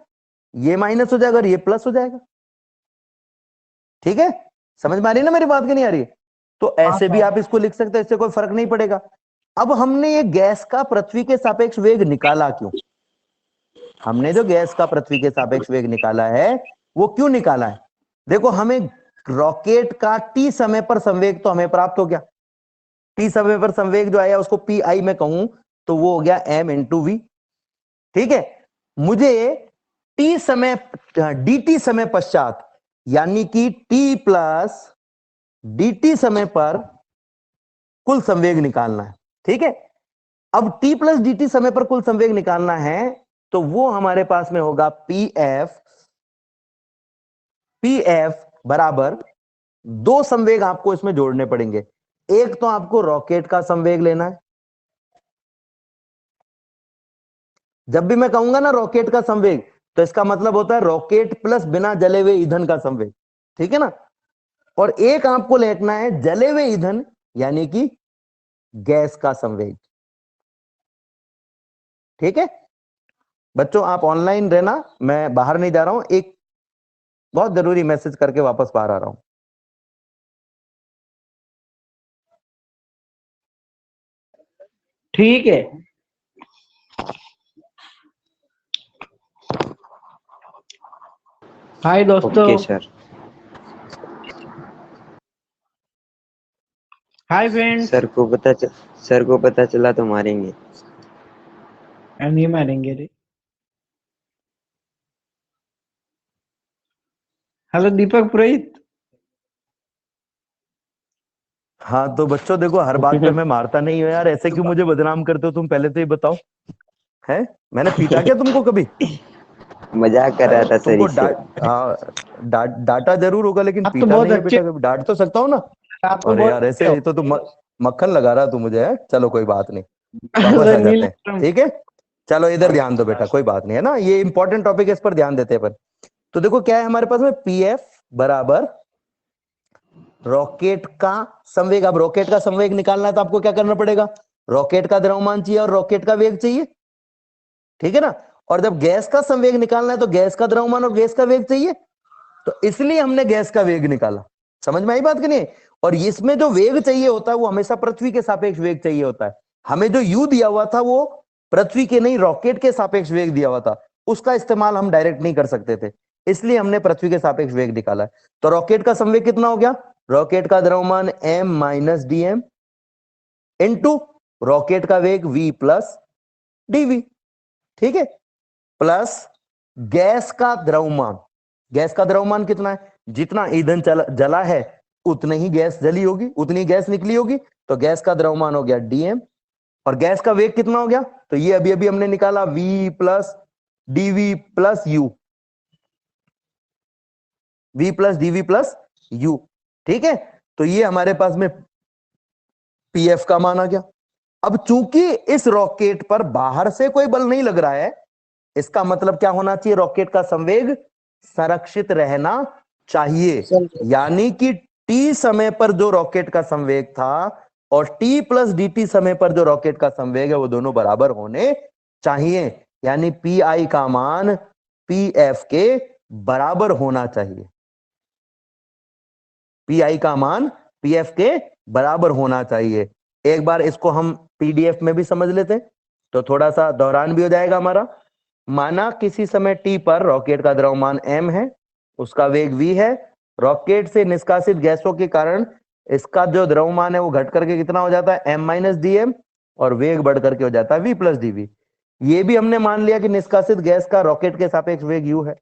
ये माइनस हो जाएगा और ये प्लस हो जाएगा। ठीक है, समझ में आ रही है ना मेरी बात की नहीं आ रही है? तो ऐसे भी आप इसको लिख सकते हो, इससे कोई फर्क नहीं पड़ेगा। अब हमने ये गैस का पृथ्वी के सापेक्ष वेग निकाला क्यों? हमने जो गैस का पृथ्वी के सापेक्ष वेग निकाला है वो क्यों निकाला है? देखो, हमें रॉकेट का t समय पर संवेग तो हमें प्राप्त हो गया। t समय पर संवेग जो आया उसको पी आई में कहूं तो वो हो गया m इंटू वी। ठीक है, मुझे t समय dt समय पश्चात यानी कि t प्लस dt समय पर कुल संवेग निकालना है। ठीक है, अब t प्लस dt समय पर कुल संवेग निकालना है तो वो हमारे पास में होगा pf बराबर, दो संवेग आपको इसमें जोड़ने पड़ेंगे। एक तो आपको रॉकेट का संवेग लेना है। जब भी मैं कहूंगा ना रॉकेट का संवेग तो इसका मतलब होता है रॉकेट प्लस बिना जले हुए ईंधन का संवेग। ठीक है ना, और एक आपको लेना है जले हुए ईंधन यानी कि गैस का संवेग। ठीक है बच्चों, आप ऑनलाइन रहना, मैं बाहर नहीं जा रहा हूं, एक बहुत जरूरी मैसेज करके वापस बाहर आ रहा हूं। ठीक है। हाय दोस्तों। Okay sir. Hi friends. Sir को पता चला तो मारेंगे। नहीं मारेंगे रे। हेलो दीपक पुरोहित। हाँ तो बच्चों देखो, हर बात पे मैं मारता नहीं हूं यार, ऐसे क्यों मुझे बदनाम करते हो तुम? पहले तो ये बताओ, है मैंने पीटा क्या तुमको कभी? मजाक कर रहा था सर तुमको इससे। डांटा जरूर होगा लेकिन आप तो पीटा बहुत नहीं है अच्छे। बेटा कभी। डांट तो सकता हूँ ना। आप तो अरे बहुत यार अच्छे ऐसे हो। ये तो तुम मक्खन लगा रहा तू मुझे, है? चलो कोई बात नहीं, वापस आ नहीं जाते लग हैं। रहा हूँ। ठीक है, चलो इधर ध्यान दो बेटा, कोई बात नहीं है ना, ये इंपॉर्टेंट टॉपिक है, इस पर ध्यान देते हैं अपन। तो देखो क्या है हमारे पास में, पीएफ बराबर रॉकेट का संवेग। अब रॉकेट का संवेग निकालना है तो आपको क्या करना पड़ेगा, रॉकेट का द्रव्यमान चाहिए और रॉकेट का वेग चाहिए, ठीक है ना। और जब गैस का संवेग निकालना है तो गैस का द्रव्यमान और गैस का वेग चाहिए, तो इसलिए हमने गैस का वेग निकाला। समझ में आई बात कि नहीं। और इसमें जो वेग चाहिए होता है वो हमेशा पृथ्वी के सापेक्ष वेग चाहिए होता है। हमें जो यू दिया हुआ था वो पृथ्वी के नहीं, रॉकेट के सापेक्ष वेग दिया हुआ था, उसका इस्तेमाल हम डायरेक्ट नहीं कर सकते थे, इसलिए हमने पृथ्वी के सापेक्ष वेग निकाला है। तो रॉकेट का संवेग कितना हो गया, रॉकेट का द्रव्यमान m minus D M into rocket का वेग v प्लस dv, ठीक है, प्लस गैस का द्रव्यमान। गैस का द्रव्यमान कितना है, जितना ईंधन जला है उतनी ही गैस जली होगी, उतनी गैस निकली होगी, तो गैस का द्रव्यमान हो गया dm। और गैस का वेग कितना हो गया, तो ये अभी अभी हमने निकाला v plus dv plus u, v plus dv plus u, ठीक है। तो ये हमारे पास में पीएफ का मान आ गया। अब चूंकि इस रॉकेट पर बाहर से कोई बल नहीं लग रहा है, इसका मतलब क्या होना चाहिए, रॉकेट का संवेग संरक्षित रहना चाहिए। यानी कि t समय पर जो रॉकेट का संवेग था और t प्लस dt समय पर जो रॉकेट का संवेग है वो दोनों बराबर होने चाहिए। यानी पी आई का मान पी एफ के बराबर होना चाहिए, पी आई का मान पी एफ के बराबर होना चाहिए। एक बार इसको हम पीडीएफ में भी समझ लेते हैं तो थोड़ा सा दोहरान भी हो जाएगा हमारा। माना किसी समय टी पर रॉकेट का द्रव्यमान m है, उसका वेग v है, रॉकेट से निष्कासित गैसों के कारण इसका जो द्रव्यमान है वो घट करके कितना हो जाता है, m माइनस डी एम, और वेग बढ़ करके हो जाता है v प्लस डीवी। ये भी हमने मान लिया कि निष्कासित गैस का रॉकेट के सापेक्ष वेग u है।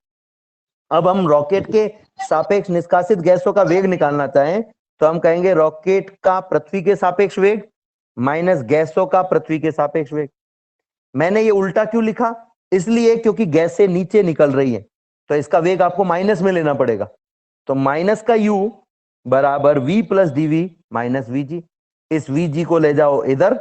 अब हम रॉकेट के सापेक्ष निष्कासित गैसों का वेग निकालना चाहें तो हम कहेंगे रॉकेट का पृथ्वी के सापेक्ष वेग माइनस गैसों का पृथ्वी के सापेक्ष वेग। मैंने ये उल्टा क्यों लिखा, इसलिए क्योंकि गैसें नीचे निकल रही हैं तो इसका वेग आपको माइनस में लेना पड़ेगा। तो माइनस का u बराबर v plus DV minus VG. इस vg को ले जाओ इधर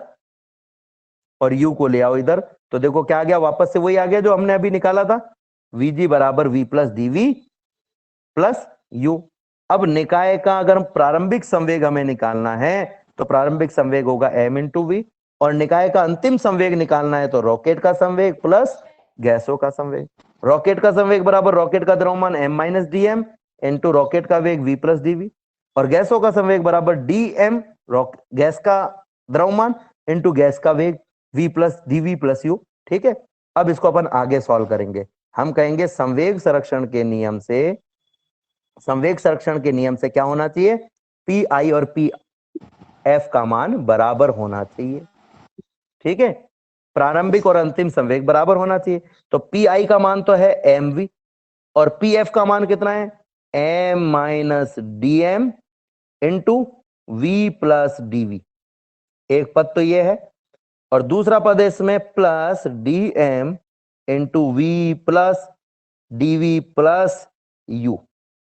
और u को ले आओ इधर, तो देखो क्या आ गया, वापस से वही आ गया जो हमने अभी निकाला था, vg बराबर v plus DV plus u। अब निकाय का अगर प्रारंभिक संवेग हमें निकालना है तो प्रारंभिक संवेग होगा m इंटू वी, और निकाय का अंतिम संवेग निकालना है तो रॉकेट का संवेग प्लस गैसों का संवेग। रॉकेट का संवेग बराबर रॉकेट का द्रव्यमान m minus D M into rocket का वेग v प्लस डीवी, और गैसों का संवेग बराबर डी एम गैस का द्रव्यमान इंटू गैस का वेग v plus DV plus U, ठीक है। अब इसको अपन आगे सॉल्व करेंगे। हम कहेंगे संवेग संरक्षण के नियम से, संवेग संरक्षण के नियम से क्या होना चाहिए, पी आई और पी एफ का मान बराबर होना चाहिए, ठीक है। प्रारंभिक और अंतिम संवेग बराबर होना चाहिए। तो पी आई का मान तो है एम वी और पी एफ का मान कितना है, M minus D M into V plus DV. एक पद तो ये है और दूसरा पद है इसमें plus D M into V plus DV plus U.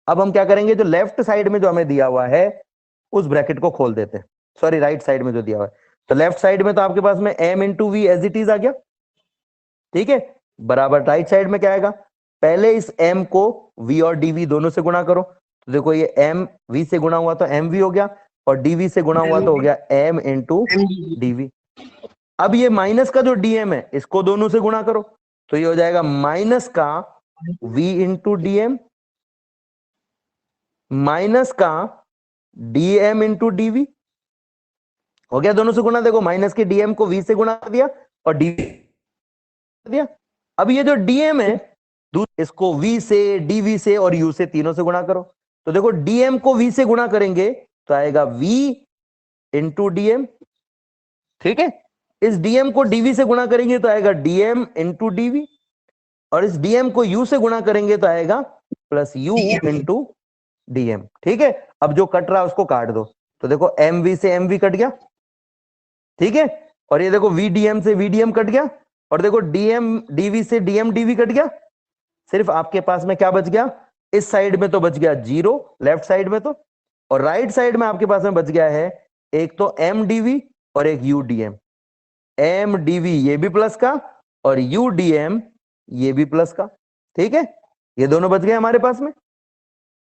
अब हम क्या करेंगे, जो लेफ्ट साइड में जो हमें दिया हुआ है उस ब्रैकेट को खोल देते हैं, सॉरी राइट साइड में जो दिया हुआ है। तो लेफ्ट साइड में तो आपके पास में m into v as it is आ गया, ठीक है, बराबर राइट साइड में क्या आएगा, पहले इस m को v और dv दोनों से गुणा करो, तो देखो ये m v से गुणा हुआ तो mv हो गया और dv से गुणा हुआ तो हो गया m इंटू dv। अब ये माइनस का जो dm है इसको दोनों से गुणा करो तो ये हो जाएगा माइनस का v इंटू dm माइनस का dm इंटू डीवी, हो गया दोनों से गुणा। देखो माइनस के dm को v से गुणा कर दिया और dv दिया। अब ये जो dm है इसको v से dv से और u से तीनों से गुणा करो, तो देखो dm को v से गुणा करेंगे तो आएगा v इंटू dm, ठीक है। इस dm को dv से गुणा करेंगे तो आएगा dm इंटू dv, और इस dm को u से गुणा करेंगे तो आएगा प्लस u इंटू dm, ठीक है। अब जो कट रहा है उसको काट दो, तो देखो mv से mv कट गया, ठीक है, और ये देखो vdm से vdm कट गया, और देखो dm dv से dm dv कट गया। सिर्फ आपके पास में क्या बच गया, इस साइड में तो बच गया 0 लेफ्ट साइड में तो, और राइट साइड में आपके पास में बच गया है एक तो m dv और एक u dm। m dv ये भी प्लस का और यू डी एम ये भी प्लस का। ठीक है, ये दोनों बच गए हमारे पास में।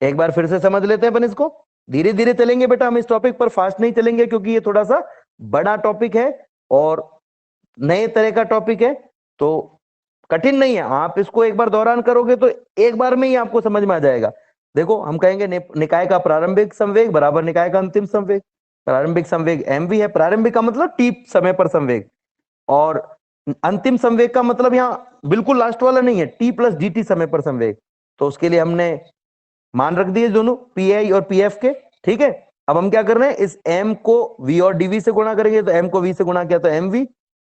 एक बार फिर से समझ लेते हैं अपन इसको, धीरे धीरे चलेंगे बेटा, हम इस टॉपिक पर फास्ट नहीं चलेंगे क्योंकि ये थोड़ा सा बड़ा टॉपिक है और नए तरह का टॉपिक है, तो कठिन नहीं है। आप इसको एक बार दौरान करोगे तो एक बार में ही आपको समझ में आ जाएगा। देखो हम कहेंगे निकाय का प्रारंभिक संवेग बराबर निकाय का अंतिम संवेग। प्रारंभिक संवेग mv है, प्रारंभिक का मतलब टी समय पर संवेग, और अंतिम संवेग का मतलब यहाँ बिल्कुल लास्ट वाला नहीं है, टी प्लस डी टी समय पर संवेग। तो उसके लिए हमने मान रख दिए दोनों पी आई और पी एफ के। ठीक है, अब हम क्या कर रहे हैं, इस m को v और dv से गुणा करेंगे, तो m को v से गुणा किया तो mv,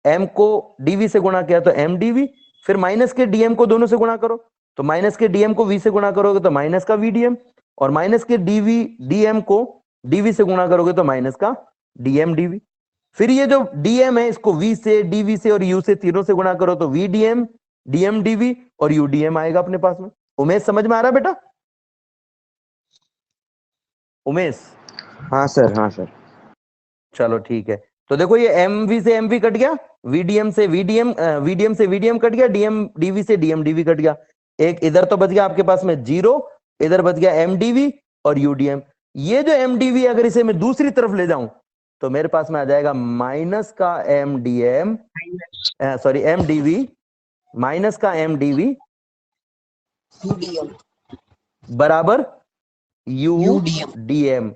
m को dv से गुणा किया तो mdv, फिर माइनस के dm को दोनों से गुणा करो, तो माइनस के dm को v से गुणा करोगे तो माइनस का vdm, और माइनस के dv dm को dv से गुणा करोगे तो माइनस का dm dv। फिर ये जो dm है इसको v से dv से और u से तीनों से गुणा करो तो vdm dm dv और udm आएगा अपने पास में। उमेश समझ में आ रहा है बेटा? उमेश? हाँ सर, हाँ सर। चलो ठीक है, तो देखो ये mv से mv कट गया, vdm से vdm कट गया, dm dv से dm dv कट गया। एक इधर तो बच गया आपके पास में 0, इधर बच गया mdv और udm। ये जो mdv अगर इसे मैं दूसरी तरफ ले जाऊं तो मेरे पास में आ जाएगा माइनस का mdm, सॉरी mdv, माइनस का mdv बराबर udm।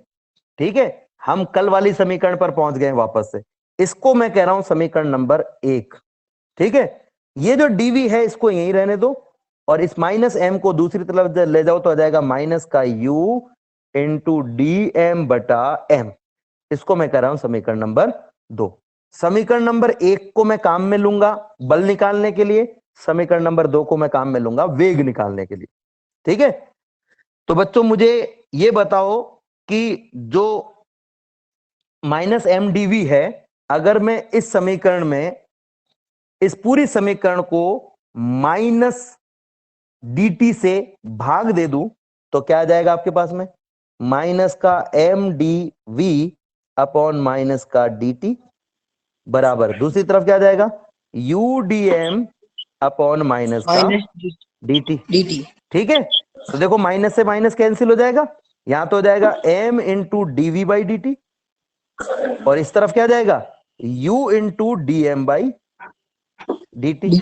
ठीक है, हम कल वाली समीकरण पर पहुंच गए वापस से। इसको मैं कह रहा हूं समीकरण नंबर 1। ठीक है, ये जो dv है इसको यहीं रहने दो, और इस माइनस m को दूसरी तरफ ले जाओ तो आ जाएगा माइनस का u इंटू dm बटा m। इसको मैं कह रहा हूं समीकरण नंबर 2। समीकरण नंबर 1 को मैं काम में लूंगा बल निकालने के लिए, समीकरण नंबर 2 को मैं काम में लूंगा वेग निकालने के लिए। ठीक है, तो बच्चों मुझे ये बताओ कि जो माइनस एम डी वी है, अगर मैं इस समीकरण में इस पूरी समीकरण को माइनस डी टी से भाग दे दूं तो क्या आ जाएगा आपके पास में, माइनस का M D V upon minus का डी टी बराबर दूसरी तरफ क्या आ जाएगा, U D M upon minus का डी टी। dt ठीक है, तो देखो माइनस से माइनस कैंसिल हो जाएगा, यहां तो हो जाएगा m into D V by D T, और इस तरफ क्या आ जाएगा u into D M by D T.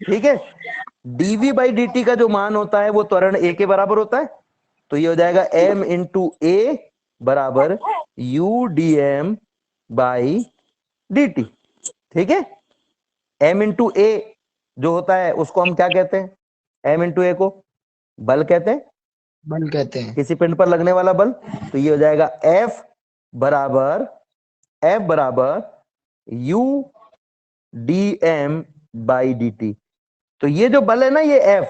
ठीक है, dv बाई डी टी का जो मान होता है वो त्वरण a के बराबर होता है, तो ये हो जाएगा m इंटू a बराबर u D M by D T. ठीक है, m इंटू a जो होता है उसको हम क्या कहते हैं, m इंटू a को बल कहते हैं, बल कहते हैं। किसी पिंड पर लगने वाला बल। तो ये हो जाएगा F बराबर u D M by D T. तो ये जो बल है ना ये F,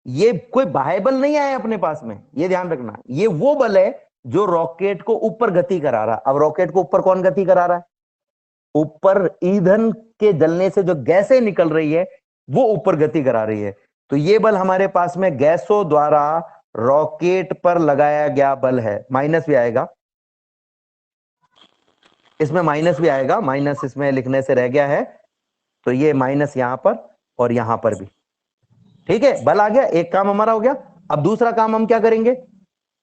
ये कोई बाह्य बल नहीं आया अपने पास में, ये ध्यान रखना, ये वो बल है जो रॉकेट को ऊपर गति करा रहा है। अब रॉकेट को ऊपर कौन गति करा रहा है, ऊपर ईंधन के जलने से जो गैसें निकल रही है वो ऊपर गति करा रही है। तो ये बल हमारे पास में गैसों द्वारा रॉकेट पर लगाया गया बल है। माइनस भी आएगा इसमें, माइनस भी आएगा, माइनस इसमें लिखने से रह गया है, तो ये माइनस यहां पर और यहां पर भी। ठीक है, बल आ गया, एक काम हमारा हो गया। अब दूसरा काम हम क्या करेंगे,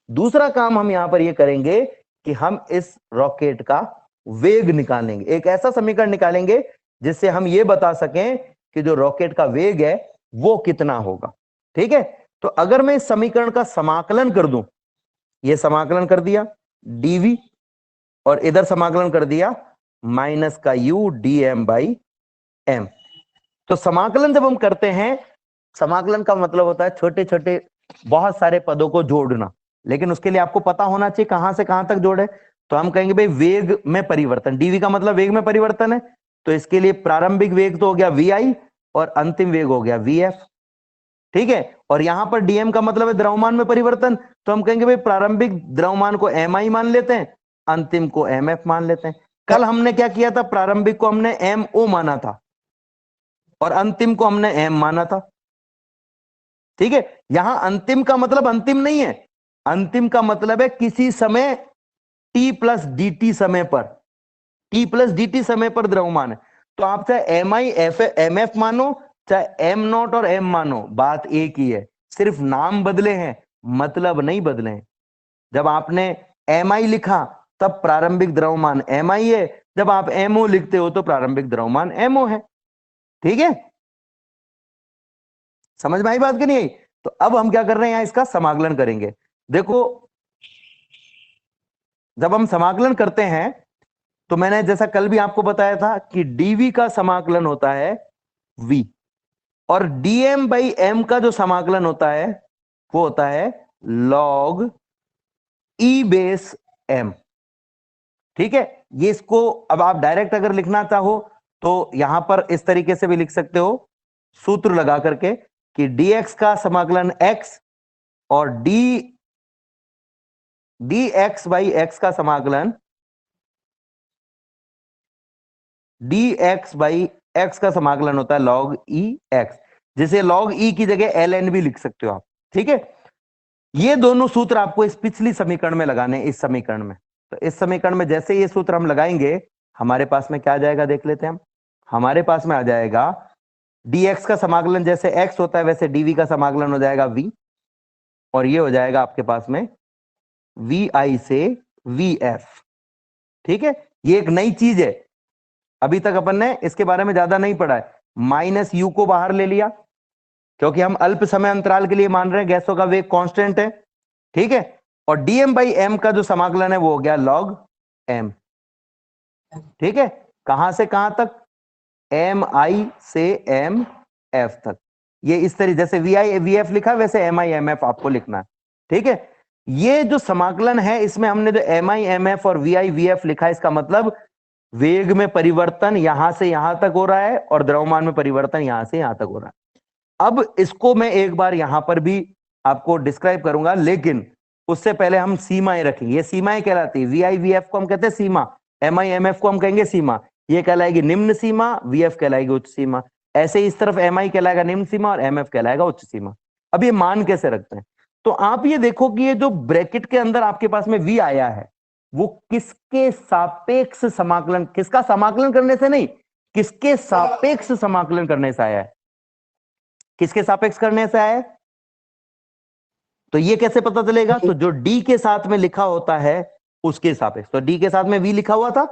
दूसरा काम हम यहां पर ये करेंगे कि हम इस रॉकेट का वेग निकालेंगे, एक ऐसा समीकरण निकालेंगे जिससे हम ये बता सकें कि जो रॉकेट का वेग है वो कितना होगा। ठीक है, तो अगर मैं इस समीकरण का समाकलन कर दूं, ये समाकलन कर दिया dv और इधर समाकलन कर दिया माइनस का u dm बाई m। तो समाकलन जब हम करते हैं, समाकलन का मतलब होता है छोटे छोटे बहुत सारे पदों को जोड़ना, लेकिन उसके लिए आपको पता होना चाहिए कहां से कहां तक जोड़े। तो हम कहेंगे भाई वेग में परिवर्तन, dv का मतलब वेग में परिवर्तन है, तो इसके लिए प्रारंभिक वेग तो हो गया vi और अंतिम वेग हो गया vf। ठीक है, और यहां पर dm का मतलब है द्रव्यमान में परिवर्तन, तो हम कहेंगे भाई प्रारंभिक द्रव्यमान को mi मान लेते हैं, अंतिम को mf मान लेते हैं। कल हमने क्या किया था, प्रारंभिक को हमने mo माना था और अंतिम को हमने m माना था। ठीक है, यहां अंतिम का मतलब अंतिम नहीं है, अंतिम का मतलब है किसी समय t प्लस dt समय पर, t प्लस dt समय पर द्रव्यमान है। तो आप चाहे एम आई एम एफ मानो, चाहे एम नॉट और एम मानो, बात एक ही है, सिर्फ नाम बदले हैं, मतलब नहीं बदले हैं। जब आपने एम आई लिखा तब प्रारंभिक द्रव्यमान एम आई है, जब आप एमओ लिखते हो तो प्रारंभिक द्रव्यमान एमओ है। ठीक है, समझ में आई बात कि नहीं आई? तो अब हम क्या कर रहे हैं, यहां इसका समाकलन करेंगे। देखो, जब हम समाकलन करते हैं तो मैंने जैसा कल भी आपको बताया था कि डीवी का समाकलन होता है वी, और डीएम बाई एम का जो समाकलन होता है वो होता है लॉग ई बेस एम। ठीक है, ये इसको अब आप डायरेक्ट अगर लिखना चाहो तो यहां पर इस तरीके से भी लिख सकते हो, सूत्र लगा करके कि dx का समाकलन x और dx बाई x का समाकलन dx बाई x का समाकलन होता है log e x, जिसे log e की जगह ln भी लिख सकते हो आप। ठीक है, ये दोनों सूत्र आपको इस पिछली समीकरण में लगाने, इस समीकरण में। तो इस समीकरण में जैसे ये सूत्र हम लगाएंगे, हमारे पास में क्या आ जाएगा देख लेते हैं हम। हमारे पास में आ जाएगा dx का समाकलन जैसे x होता है वैसे dv का समाकलन हो जाएगा v, और ये हो जाएगा आपके पास में vi से vf। ठीक है, ये एक नई चीज है, अभी तक अपन ने इसके बारे में ज्यादा नहीं पढ़ा है। माइनस यू को बाहर ले लिया क्योंकि हम अल्प समय अंतराल के लिए मान रहे हैं गैसों का वेग कांस्टेंट है। ठीक है, और डीएम बाई एम का जो समाकलन है वो हो गया लॉग एम। ठीक है, कहां से कहां तक, एम आई से एम एफ तक। ये इस तरीके जैसे वी आई वी एफ लिखा वैसे एम आई एम एफ आपको लिखना है। ठीक है, ये जो समाकलन है इसमें हमने जो एम आई एम एफ और वी आई वी एफ लिखा है, इसका मतलब वेग में परिवर्तन यहां से यहां तक हो रहा है और द्रव्यमान में परिवर्तन यहां से यहां तक हो रहा है। अब इसको मैं एक बार यहां पर भी आपको डिस्क्राइब करूंगा, लेकिन उससे पहले हम सीमाएं रखेंगे। ये सीमाएं कहलाती है, वी आई वी एफ को हम कहते हैं सीमा, एम आई एम एफ को हम कहेंगे सीमा। ये कहलाएगी निम्न सीमा, वी एफ कहलाएगी उच्च सीमा। ऐसे इस तरफ एम आई कहलाएगा निम्न सीमा और एम एफ कहलाएगा उच्च सीमा। अब ये मान कैसे रखते हैं, तो आप ये देखो कि ये जो ब्रैकेट के अंदर आपके पास में वी आया है वो किसके सापेक्ष समाकलन, किसका समाकलन करने से नहीं, किसके सापेक्ष समाकलन करने से आया है, किसके सापेक्ष करने से आया है। तो ये कैसे पता चलेगा, तो जो डी के साथ में लिखा होता है उसके सापेक्ष। तो डी के साथ में वी लिखा हुआ था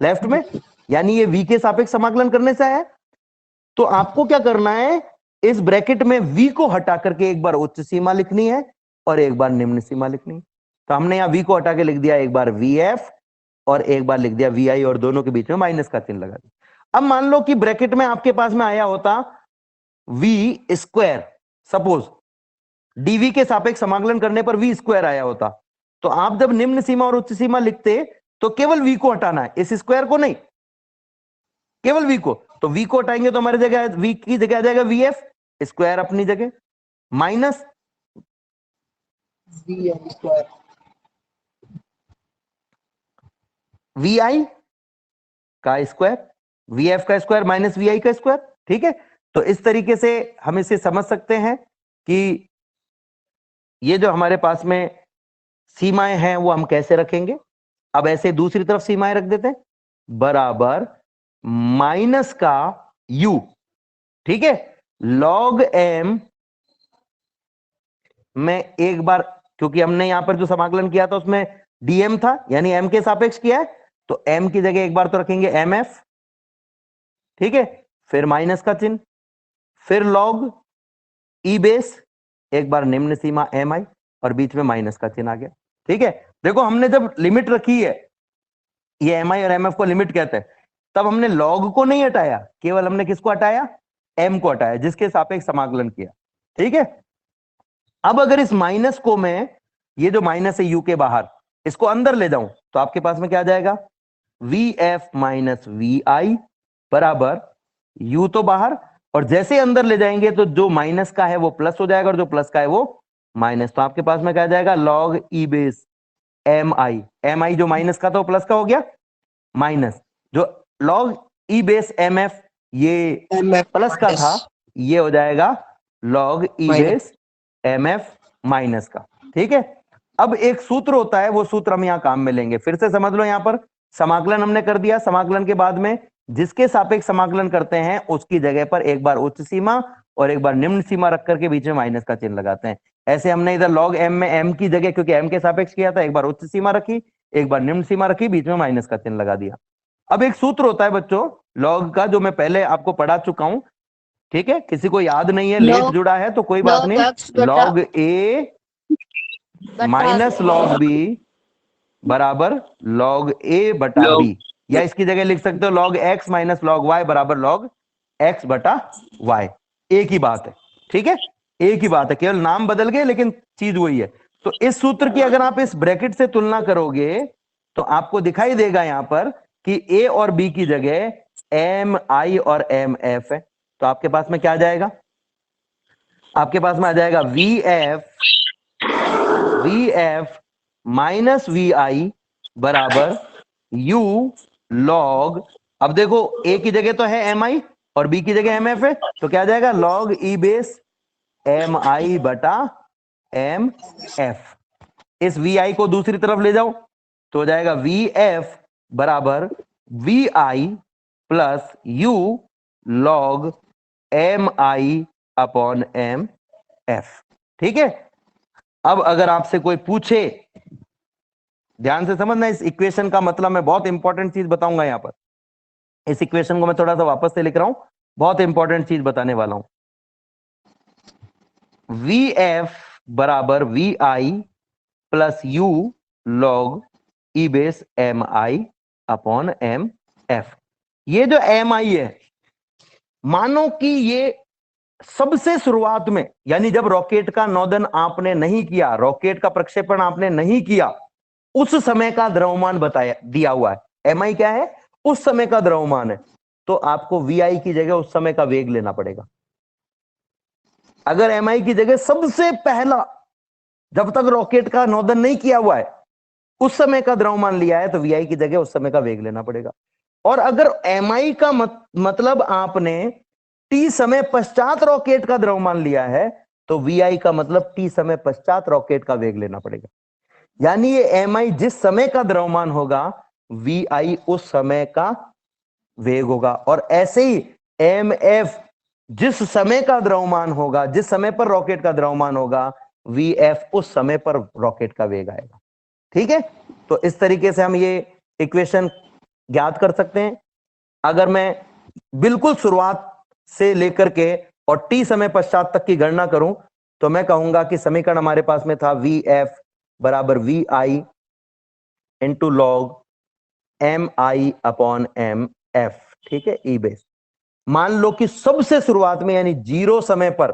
लेफ्ट में, यानी ये वी के सापेक्ष समाकलन करने से आया है। तो आपको क्या करना है, इस ब्रैकेट में वी को हटा करके एक बार उच्च सीमा लिखनी है और एक बार निम्न सीमा लिखनी है। तो हमने यहां वी को हटा के लिख दिया एक बार वी एफ और एक बार लिख दिया वी आई, और दोनों के बीच में माइनस का चिन्ह लगा दिया। अब मान लो कि ब्रैकेट में आपके पास में आया होता वी स्क्वायर, सपोज डीवी के सापेक्ष समाकलन करने पर वी स्क्वायर आया होता, तो आप जब निम्न सीमा और उच्च सीमा लिखते तो केवल वी को हटाना है, इस स्क्वायर को नहीं, केवल वी को। तो वी को हटाएंगे तो हमारी जगह वी की जगह आ जाएगा वी एफ, स्क्वायर अपनी जगह, माइनस वी आई का स्क्वायर, वी एफ का स्क्वायर माइनस वी आई का स्क्वायर। ठीक है, तो इस तरीके से हम इसे समझ सकते हैं कि ये जो हमारे पास में सीमाएं हैं वो हम कैसे रखेंगे। अब ऐसे दूसरी तरफ सीमाएं रख देते हैं, बराबर माइनस का u। ठीक है, log m में एक बार, क्योंकि हमने यहां पर जो समाकलन किया था उसमें dm था, यानी m के सापेक्ष किया है, तो m की जगह एक बार तो रखेंगे mf। ठीक है, फिर माइनस का चिन्ह, फिर log e बेस, एक बार निम्न सीमा mi और बीच में माइनस का चिन्ह आ गया। ठीक है, देखो हमने जब लिमिट रखी है, ये mi और mf को लिमिट कहते हैं, तब हमने log को नहीं हटाया, केवल हमने किसको हटाया, m को हटाया, जिसके सापेक्ष समाकलन किया। ठीक है, अब अगर इस माइनस को मैं, ये जो माइनस है u के बाहर, इसको अंदर ले जाऊं तो आपके पास में क्या आ जाएगा, vf माइनस वी आई बराबर u तो बाहर, और जैसे अंदर ले जाएंगे तो जो माइनस का है वो प्लस हो जाएगा और जो प्लस का है वो माइनस। तो आपके पास में क्या आ जाएगा, log e बेस mi जो माइनस का था वो प्लस का हो गया, माइनस जो log e बेस mf ये प्लस का था, ये हो जाएगा log e base mf minus का। ठीक है, अब एक सूत्र होता है, वो सूत्र हम यहां काम में लेंगे। फिर से समझ लो, यहां पर समाकलन हमने कर दिया, समाकलन के बाद में जिसके सापेक्ष समाकलन करते हैं उसकी जगह पर एक बार उच्च सीमा और एक बार निम्न सीमा रख करके बीच में माइनस का चिन्ह लगाते हैं। ऐसे हमने इधर log m में m की जगह, क्योंकि m के सापेक्ष किया था, एक बार उच्च सीमा रखी, एक बार निम्न सीमा रखी, बीच में माइनस का चिन्ह लगा दिया। अब एक सूत्र होता है बच्चों log का, जो मैं पहले आपको पढ़ा चुका हूं, ठीक है, किसी को याद नहीं है, लेट जुड़ा है तो कोई बात नहीं, log a minus log b बराबर log a बटा b, या इसकी जगह लिख सकते हो log x minus log y बराबर log x बटा y। एक ही बात है, ठीक है, एक ही बात है, केवल नाम बदल गए लेकिन चीज वही है। तो इस सूत्र की अगर आप इस ब्रैकेट से तुलना करोगे तो आपको दिखाई देगा यहां पर कि a और b की जगह m i और m f है। तो आपके पास में क्या आ जाएगा? आपके पास में आ जाएगा vf माइनस वी आई बराबर u log, अब देखो a की जगह तो है एम आई और b की जगह एम एफ है, तो क्या आ जाएगा? log e base M I बटा एम एफ। इस वी आई को दूसरी तरफ ले जाओ तो हो जाएगा वी एफ बराबर V I plus U log M I upon M F. ठीक है, अब अगर आपसे कोई पूछे, ध्यान से समझना, इस इक्वेशन का मतलब मैं बहुत इंपॉर्टेंट चीज बताऊंगा यहां पर। इस इक्वेशन को मैं थोड़ा सा वापस से लिख रहा हूं, बहुत इंपॉर्टेंट चीज बताने वाला हूं। वी एफ बराबर V I plus you log E base M I upon M F. ये जो एम आई है, मानो कि ये सबसे शुरुआत में, यानी जब रॉकेट का नोदन आपने नहीं किया, रॉकेट का प्रक्षेपण आपने नहीं किया, उस समय का द्रव्यमान बताया दिया हुआ है। एम आई क्या है? उस समय का द्रव्यमान है। तो आपको वी आई की जगह उस समय का वेग लेना पड़ेगा। अगर एम आई की जगह सबसे पहला, जब तक रॉकेट का नोदन नहीं किया हुआ है, उस समय का द्रव्यमान लिया है, तो वी आई की जगह उस समय का वेग लेना पड़ेगा। और अगर एम आई का मतलब आपने टी समय पश्चात रॉकेट का द्रव्यमान लिया है, तो वी आई का मतलब टी समय पश्चात रॉकेट का वेग लेना पड़ेगा। यानी ये एम आई जिस समय का द्रव्यमान होगा, वी आई उस समय का वेग होगा। और ऐसे ही एम एफ जिस समय का द्रव्यमान होगा, जिस समय पर रॉकेट का द्रव्यमान होगा, वी एफ उस समय पर रॉकेट का वेग आएगा। ठीक है, तो इस तरीके से हम ये इक्वेशन ज्ञात कर सकते हैं। अगर मैं बिल्कुल शुरुआत से लेकर के और टी समय पश्चात तक की गणना करूं, तो मैं कहूंगा कि समीकरण हमारे पास में था वी एफ बराबर V I into log M I upon M F. ठीक है, ई बेस। मान लो कि सबसे शुरुआत में, यानी जीरो समय पर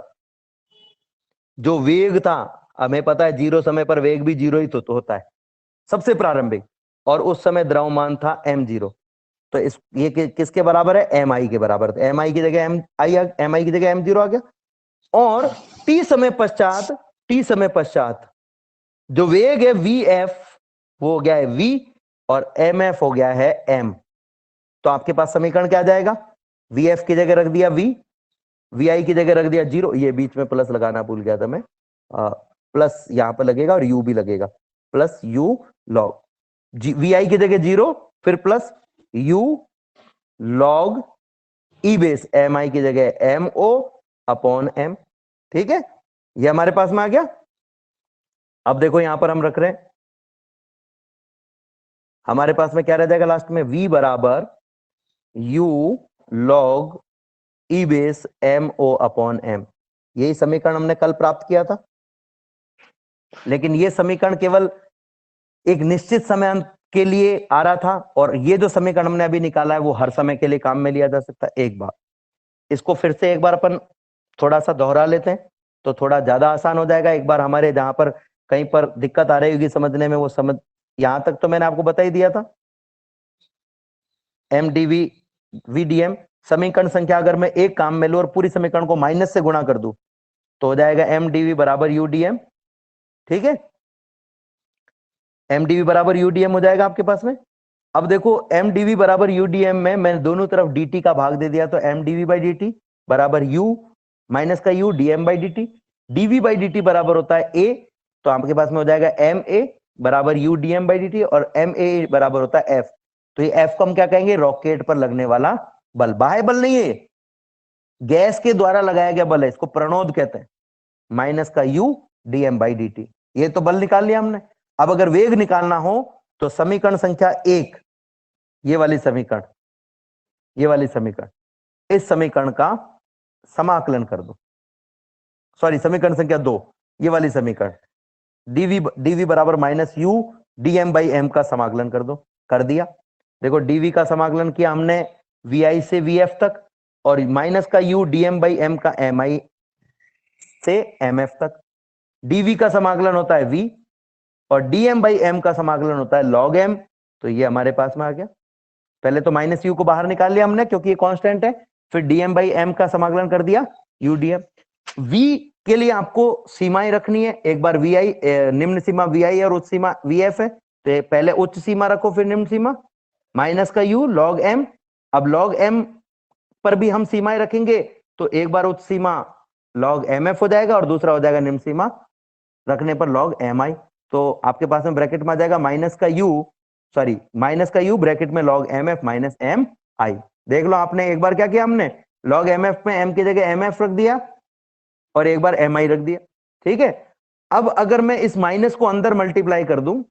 जो वेग था, हमें पता है जीरो समय पर वेग भी जीरो ही तो होता है, सबसे प्रारंभिक, और उस समय द्रव्यमान था एम जीरो। तो इस ये किसके बराबर है? एम आई के बराबर। तो एम आई की जगह एम आई की जगह एम जीरो आ गया। और टी समय पश्चात जो वेग है वी एफ, वो हो गया है वी, और एम एफ हो गया है एम। तो आपके पास समीकरण क्या आ जाएगा? वी एफ की जगह रख दिया वी, वी आई की जगह रख दिया जीरो, ये बीच में प्लस लगाना भूल गया था मैं, प्लस यहां पर लगेगा और यू भी लगेगा, plus you log v i की जगह जीरो, फिर plus you log E base M i की जगह एम ओ अपॉन एम। ठीक है, ये हमारे पास में आ गया। अब देखो यहां पर हम रख रहे हैं, हमारे पास में क्या रह जाएगा लास्ट में? v बराबर u log E base M O upon M. यही समीकरण हमने कल प्राप्त किया था, लेकिन यह समीकरण केवल एक निश्चित समय के लिए आ रहा था, और ये जो समीकरण हमने अभी निकाला है वो हर समय के लिए काम में लिया जा सकता है। एक बार इसको फिर से एक बार अपन थोड़ा सा दोहरा लेते हैं, तो थोड़ा ज्यादा आसान हो जाएगा। एक बार हमारे जहां पर कहीं पर दिक्कत आ रही होगी समझने में, वो समझ, यहां तक तो मैंने आपको बता ही दिया था। M D V V D M समीकरण संख्या अगर मैं एक काम में लूं और पूरी समीकरण को माइनस से गुणा कर दूं, तो हो जाएगा एम डी वी बराबर यू डी एम। ठीक है, एम डी वी बराबर यू डी एम हो जाएगा आपके पास में। अब देखो एम डी वी बराबर यू डी एम में मैंने दोनों तरफ डी टी का भाग दे दिया, तो M D V by D T बराबर यू माइनस का U D M by D T, D V by D T बराबर होता है ए, तो आपके पास में हो जाएगा एम ए बराबर U D M by D T, और एम ए बराबर होता है एफ। तो ये एफ को हम क्या कहेंगे, रॉकेट पर लगने वाला बल। बाह्य बल नहीं है, गैस के द्वारा लगाया गया बल है, इसको प्रणोद कहते हैं। माइनस का you DM by D T, ये तो बल निकाल लिया हमने। अब अगर वेग निकालना हो तो समीकरण संख्या 1, ये वाली समीकरण, ये वाली समीकरण, इस समीकरण का समाकलन कर दो। सॉरी, समीकरण संख्या 2, ये वाली समीकरण, डीवी बराबर minus U DM by M का समाकलन कर दो। कर दिया। देखो डीवी का समाकलन किया हमने वी आई से वी एफ तक, और माइनस का यू डीएम बाई एम का एम आई से एम एफ तक। डीवी का समाकलन होता है वी, और डीएम बाई एम का समाकलन होता है लॉग एम। तो ये हमारे पास में आ गया। पहले तो माइनस यू को बाहर निकाल लिया हमने क्योंकि ये कांस्टेंट है, फिर डीएम बाई एम का समाकलन कर दिया यू डीएम। वी के लिए आपको सीमाएं रखनी है, एक बार वी आई, निम्न सीमा वी आई और उच्च सीमा वी एफ है, तो पहले उच्च सीमा रखो फिर निम्न सीमा, माइनस का यू लॉग एम। अब लॉग एम पर भी हम सीमाएं रखेंगे, तो एक बार उच्च सीमा लॉग एम एफ हो जाएगा और दूसरा हो जाएगा निम्न सीमा रखने पर लॉग एम आई। तो आपके पास में ब्रैकेट में आ जाएगा माइनस का यू, सॉरी माइनस का यू ब्रैकेट में log m f minus m i. देख लो आपने एक बार क्या किया, हमने लॉग एम एफ में एम की जगह एम एफ रख दिया और एक बार एम आई रख दिया। ठीक है। अब अगर मैं इस माइनस को अंदर मल्टीप्लाई कर दूं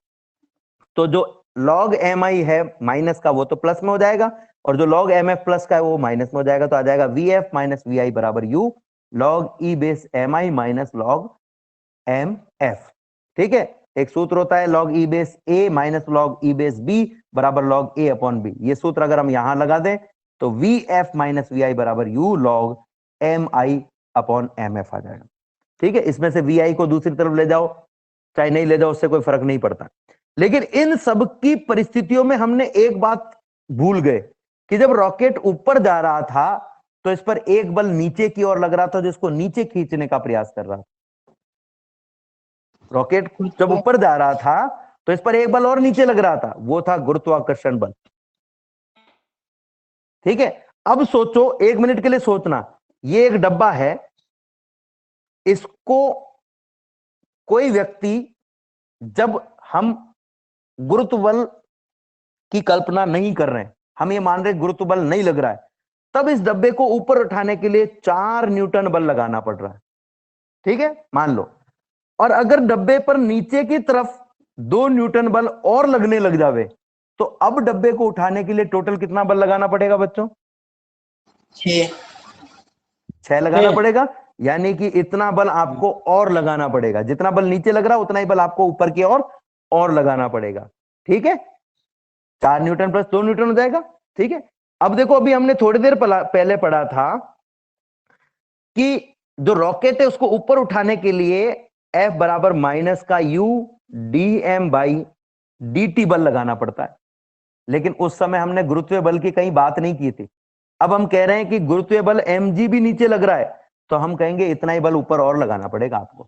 तो जो लॉग एम आई है माइनस का वो तो प्लस में हो जाएगा, और जो लॉग एम एफ प्लस का है वो माइनस में हो जाएगा। तो आ जाएगा we f minus v i बराबर u log E base M i minus log m F. ठीक है। एक सूत्र होता है log E base a minus log E base b बराबर लॉग ए अपॉन बी। ये सूत्र अगर हम यहां लगा दें तो v f minus v i बराबर यू लॉग एम आई अपॉन एम एफ आ जाएगा। ठीक है। इसमें से वी आई को दूसरी तरफ ले जाओ चाहे नहीं ले जाओ, उससे कोई फर्क नहीं पड़ता। लेकिन इन सब की परिस्थितियों में हमने एक बात भूल गए कि जब रॉकेट ऊपर जा रहा था तो इस पर एक बल नीचे की ओर लग रहा था जिसको नीचे खींचने का प्रयास कर रहा था। रॉकेट जब ऊपर जा रहा था तो इस पर एक बल और नीचे लग रहा था, वो था गुरुत्वाकर्षण बल। ठीक है। अब सोचो, एक मिनट के लिए सोचना, ये एक डब्बा है, इसको कोई व्यक्ति, जब हम गुरुत्व बल की कल्पना नहीं कर रहे हैं, हम ये मान रहे गुरुत्व बल नहीं लग रहा है, तब इस डब्बे को ऊपर उठाने के लिए 4 न्यूटन बल लगाना पड़ रहा है। ठीक है, मान लो। और अगर डब्बे पर नीचे की तरफ 2 न्यूटन बल और लगने लग जावे तो अब डब्बे को उठाने के लिए टोटल कितना बल लगाना पड़ेगा बच्चों? 6 लगाना पड़ेगा। यानी कि इतना बल आपको और लगाना पड़ेगा, जितना बल नीचे लग रहा है उतना ही बल आपको ऊपर की ओर और लगाना पड़ेगा। ठीक है। 4 न्यूटन प्लस 2 न्यूटन हो जाएगा। ठीक है। अब देखो, अभी हमने थोड़ी देर पहले पढ़ा था कि जो रॉकेट है उसको ऊपर उठाने के लिए F बराबर माइनस का U D M by D T बल लगाना पड़ता है। लेकिन उस समय हमने गुरुत्वीय बल की कहीं बात नहीं की थी। अब हम कह रहे हैं कि गुरुत्वीय बल mg भी नीचे लग रहा है, तो हम कहेंगे इतना ही बल ऊपर और लगाना पड़ेगा आपको,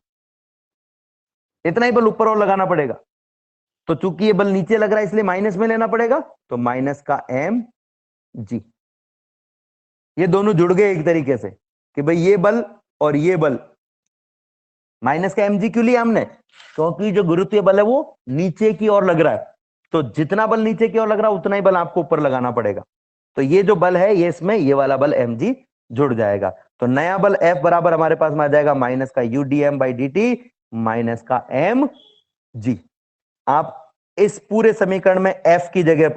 इतना ही बल ऊपर और लगाना पड़ेगा। तो चूंकि ये बल नीचे लग रहा है इसलिए माइनस में लेना पड़ेगा, तो माइनस का एम जी, ये दोनों जुड़ गए एक तरीके से कि भाई ये बल और ये बल। माइनस का एम जी क्यों लिया हमने? क्योंकि जो गुरुत्वीय बल है वो नीचे की ओर लग रहा है, तो जितना बल नीचे की ओर लग रहा है उतना ही बल आपको ऊपर लगाना पड़ेगा। तो ये जो बल है ये इसमें ये वाला बल एम जी जुड़ जाएगा। तो नया बल F बराबर हमारे पास में आ जाएगा माइनस का U D M by D T minus का एम जी। आप इस पूरे समीकरण में F की जगह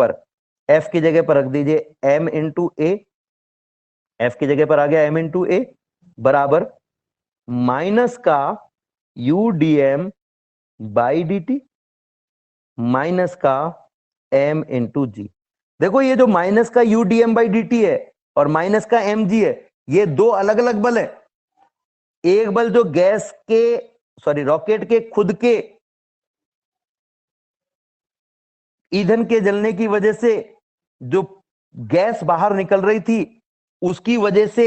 पर रख दीजिए m इंटू ए। F की जगह पर आ गया m इंटू ए बराबर माइनस का U D M by D T minus का m इंटू जी। देखो ये जो माइनस का U D M by D T है और माइनस का एम जी है, ये दो अलग अलग बल है। एक बल जो गैस के रॉकेट के खुद के ईंधन के जलने की वजह से जो गैस बाहर निकल रही थी उसकी वजह से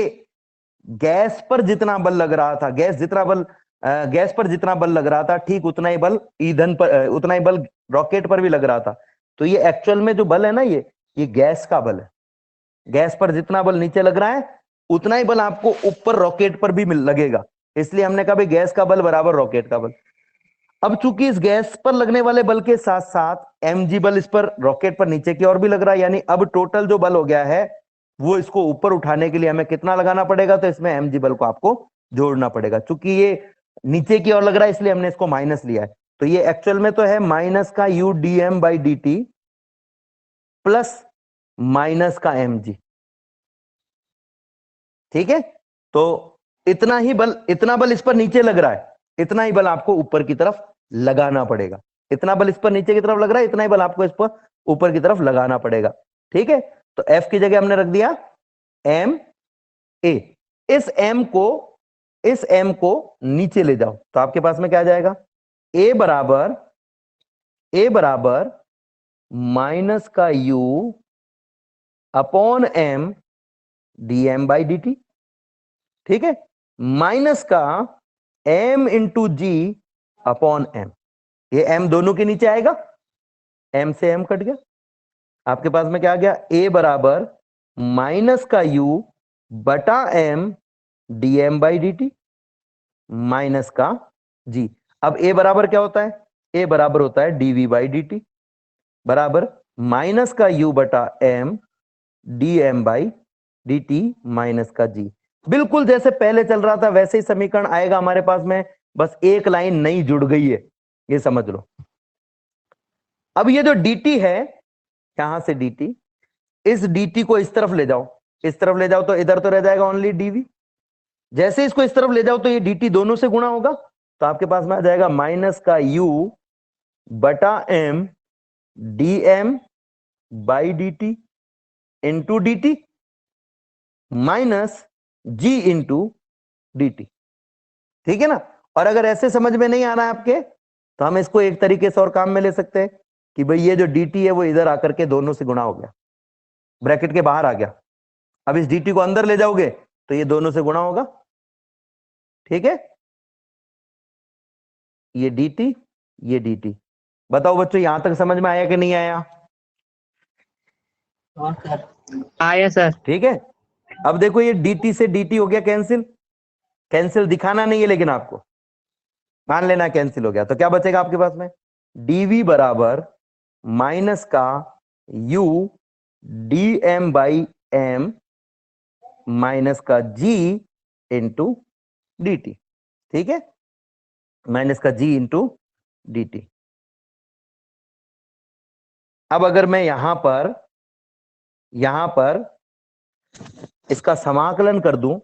गैस पर जितना बल लग रहा था, गैस पर जितना बल लग रहा था ठीक उतना ही बल ईंधन पर, उतना ही बल रॉकेट पर भी लग रहा था। तो ये एक्चुअल में जो बल है ना, ये गैस का बल है। गैस पर जितना बल नीचे लग रहा है उतना ही बल आपको ऊपर रॉकेट पर भी लगेगा। इसलिए हमने कहा भाई गैस का बल बराबर रॉकेट का बल। अब चूंकि इस गैस पर लगने वाले बल के साथ साथ mg बल इस पर रॉकेट पर नीचे की ओर भी लग रहा है, यानी अब टोटल जो बल हो गया है वो इसको ऊपर उठाने के लिए हमें कितना लगाना पड़ेगा, तो इसमें mg बल को आपको जोड़ना पड़ेगा। चूंकि ये नीचे की ओर लग रहा है इसलिए हमने इसको माइनस लिया है, तो ये एक्चुअल में तो है माइनस का u dm by dt plus minus का mg। ठीक है, तो इतना बल इस पर नीचे लग रहा है, इतना ही बल आपको ऊपर की तरफ लगाना पड़ेगा। इतना बल इस पर नीचे की तरफ लग रहा है, इतना ही बल आपको इस पर ऊपर की तरफ लगाना पड़ेगा। ठीक है, तो F की जगह हमने रख दिया m a। इस m को नीचे ले जाओ तो आपके पास में क्या आ जाएगा, a बराबर माइनस का u upon m dm by dt। ठीक है, माइनस का m इंटू जी अपॉन m। ये m दोनों के नीचे आएगा, m से m कट गया, आपके पास में क्या आ गया, a बराबर माइनस का u बटा m dm by dt minus का g। अब a बराबर क्या होता है, a बराबर होता है dv बाई dt बराबर माइनस का u बटा m dm by dt minus का g। बिल्कुल जैसे पहले चल रहा था वैसे ही समीकरण आएगा हमारे पास में, बस एक लाइन नई जुड़ गई है, ये समझ लो। अब ये जो dt है, यहां से dt, इस dt को इस तरफ ले जाओ, इस तरफ ले जाओ तो इधर तो रह जाएगा ओनली dv। जैसे इसको इस तरफ ले जाओ तो ये dt दोनों से गुणा होगा, तो आपके पास में आ जाएगा माइनस का u बटा m dm by dt into dt minus g into dt। ठीक है ना। और अगर ऐसे समझ में नहीं आना है आपके, तो हम इसको एक तरीके से और काम में ले सकते हैं कि भाई ये जो dt है वो इधर आकर के दोनों से गुणा हो गया, ब्रैकेट के बाहर आ गया। अब इस dt को अंदर ले जाओगे तो ये दोनों से गुणा होगा। ठीक है, ये dt। बताओ बच्चों, यहां तक समझ में आया कि नहीं आया? हाँ सर। आया सर। ठीक है, अब देखो ये dt से dt हो गया कैंसिल दिखाना नहीं है लेकिन आपको मान लेना कैंसिल हो गया, तो क्या बचेगा आपके पास में, dv बराबर माइनस का u dm by m minus का g इंटू dt। ठीक है, माइनस का g इंटू dt। अब अगर मैं यहां पर इसका समाकलन कर दूं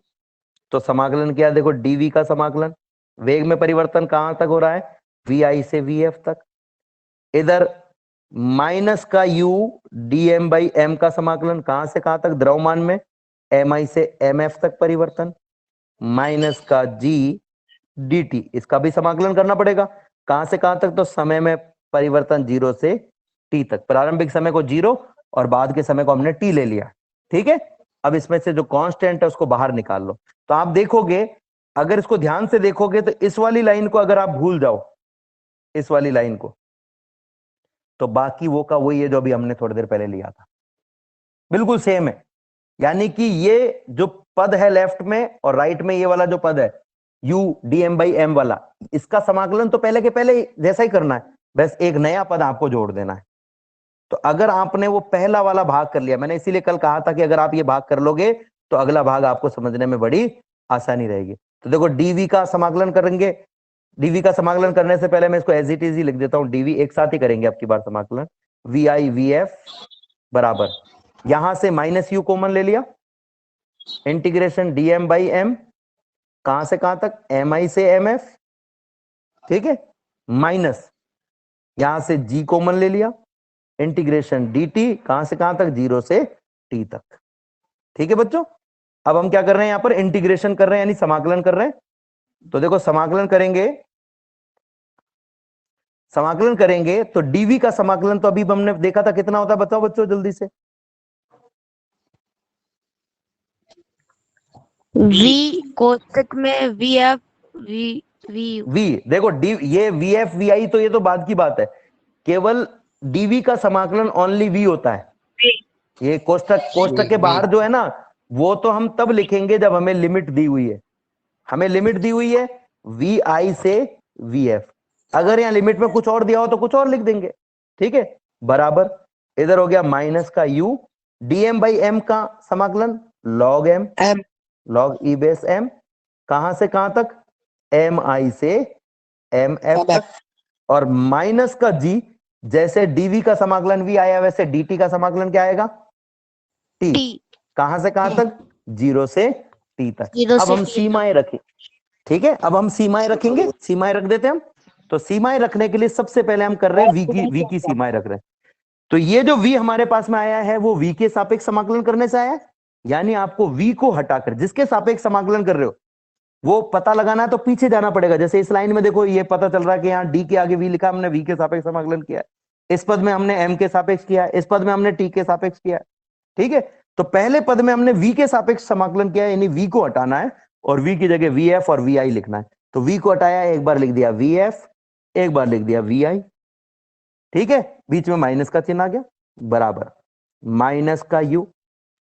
तो समाकलन क्या, देखो dv का समाकलन, वेग में परिवर्तन कहां तक हो रहा है, vi से vf तक। इधर माइनस का u dm बाई m का समाकलन कहां से कहां तक, द्रव्यमान में mi से mf तक परिवर्तन, माइनस का g dt, इसका भी समाकलन करना पड़ेगा कहां से कहां तक, तो समय में परिवर्तन 0 से t तक। प्रारंभिक समय को 0 और बाद के समय को हमने t ले लिया। ठीक है, अब इसमें से जो कांस्टेंट है उसको बाहर निकाल लो, तो आप देखोगे, अगर इसको ध्यान से देखोगे तो इस वाली लाइन को अगर आप भूल जाओ, इस वाली लाइन को, तो बाकी वो का वही है जो अभी हमने थोड़ी देर पहले लिया था, बिल्कुल सेम है। यानी कि ये जो पद है लेफ्ट में और राइट में, ये वाला जो पद है u dm बाई m वाला, इसका समाकलन तो पहले के पहले जैसा ही करना है, बस एक नया पद आपको जोड़ देना है। तो अगर आपने वो पहला वाला भाग कर लिया, मैंने इसीलिए कल कहा था कि अगर आप ये भाग कर लोगे तो अगला भाग आपको समझने में बड़ी आसानी रहेगी। तो देखो dv का समाकलन करेंगे, dv का समाकलन करने से पहले मैं इसको एज इट इज ही लिख देता हूं, dv एक साथ ही करेंगे अब की बार समाकलन, vi vf बराबर, यहां से माइनस u कॉमन ले लिया, इंटीग्रेशन dm बाई m, कहां से कहां तक, mi से mf। ठीक है, माइनस यहां से g कॉमन ले लिया, इंटीग्रेशन dt, कहां से कहां तक, 0 से t तक। ठीक है बच्चों, अब हम क्या कर रहे हैं, यहां पर इंटीग्रेशन कर रहे हैं यानी समाकलन कर रहे हैं। तो देखो समाकलन करेंगे तो dv का समाकलन तो अभी हमने देखा था कितना होता है, बताओ बच्चों जल्दी से। v कोष्टक में vf v देखो ये vf vi तो ये तो बाद की बात है, केवल dv का समाकलन ओनली v होता है। ये कोष्टक के बाहर जो है ना, वो तो हम तब लिखेंगे जब हमें लिमिट दी हुई है, हमें लिमिट दी हुई है vi से vf। अगर यहाँ लिमिट में कुछ और दिया हो तो कुछ और लिख देंगे, ठीक है, बराबर इधर हो गया माइनस का u, dm बाई m का समाकलन log m, M log e base m, कहां से कहां तक, mi से mf MF तक, और माइनस का g, जैसे dv का समाकलन v आया वैसे dt का समाकलन क्या आएगा, t, T कहां से कहां तक, 0 से t तक। 0 अब से हम T सीमाएं रखें, ठीक है, अब हम सीमाएं रखेंगे, सीमाएं रख देते हैं हम। तो सीमाएं रखने के लिए सबसे पहले हम कर रहे हैं v की सीमाएं रख रहे हैं। तो ये जो v हमारे पास में आया है वो v के सापेक्ष समाकलन करने से आया है, यानी आपको v को हटाकर जिसके सापेक्ष समाकलन कर रहे हो वो पता लगाना है तो पीछे जाना पड़ेगा। जैसे इस लाइन में देखो ये पता चल रहा है कि यहाँ d के आगे v लिखा, हमने v के सापेक्ष समाकलन किया है, इस पद में हमने m के सापेक्ष किया है, इस पद में हमने t के सापेक्ष किया है, ठीक है। तो पहले पद में हमने v के सापेक्ष समाकलन किया है, यानी v को हटाना है और v की जगह vf और vi लिखना है। तो v को हटाया, एक बार लिख दिया vf, एक बार लिख दिया vi, ठीक है, बीच में माइनस का चिन्ह आ गया, बराबर माइनस का u।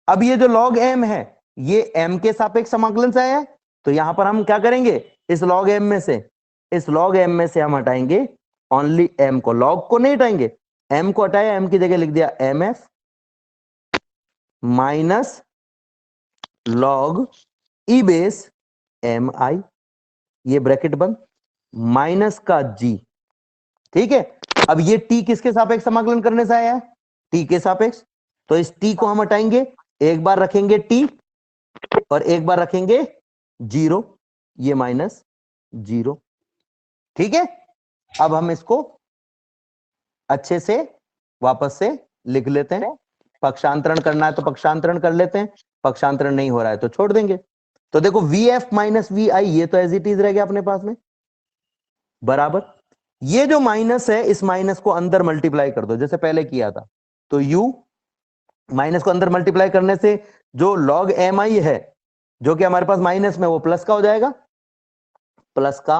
अब ये जो log m है ये m के सापेक्ष समाकलन से आया है, तो यहां पर हम क्या करेंगे, इस log m में से हम हटाएंगे ओनली m को, log को नहीं हटाएंगे, m को हटाया, m की जगह लिख दिया mf minus log e base mi, ये ब्रैकेट बंद, माइनस का g, ठीक है। अब ये t किसके सापेक्ष समाकलन करने से आया है, t के सापेक्ष, तो इस t को हम हटाएंगे, एक बार रखेंगे t और एक बार रखेंगे 0, ये माइनस 0, ठीक है। अब हम इसको अच्छे से वापस से लिख लेते हैं, पक्षांतरण करना है तो पक्षांतरण कर लेते हैं, पक्षांतरण नहीं हो रहा है तो छोड़ देंगे। तो देखो vf माइनस vi ये तो एज इट इज रह गया अपने पास में, बराबर ये जो माइनस है इस माइनस को अंदर मल्टीप्लाई कर दो जैसे पहले किया था। तो u माइनस को अंदर मल्टीप्लाई करने से जो log mi है जो कि हमारे पास माइनस में वो प्लस का हो जाएगा, प्लस का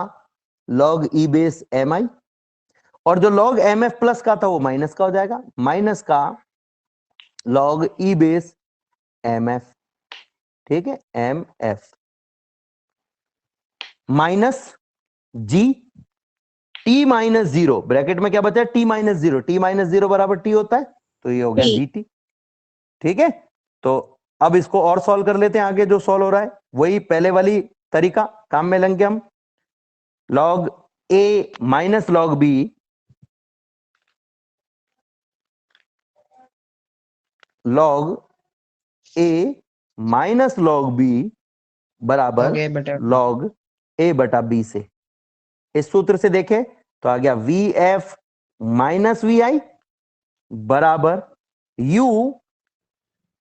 log e बेस mi, और जो log mf प्लस का था वो माइनस का हो जाएगा, माइनस का log e बेस mf, ठीक है, mf minus g t minus 0, bracket में क्या बचा है, t माइनस 0, t माइनस 0 बराबर t होता है, तो ये हो गया T। gt, ठीक है। तो अब इसको और सॉल्व कर लेते हैं, आगे जो सॉल्व हो रहा है वही पहले वाली तरीका काम में लेंगे हम, log a minus log b log a minus log b बराबर Okay, better. log a बटा b से। इस सूत्र से देखें तो आ गया vf माइनस vi बराबर u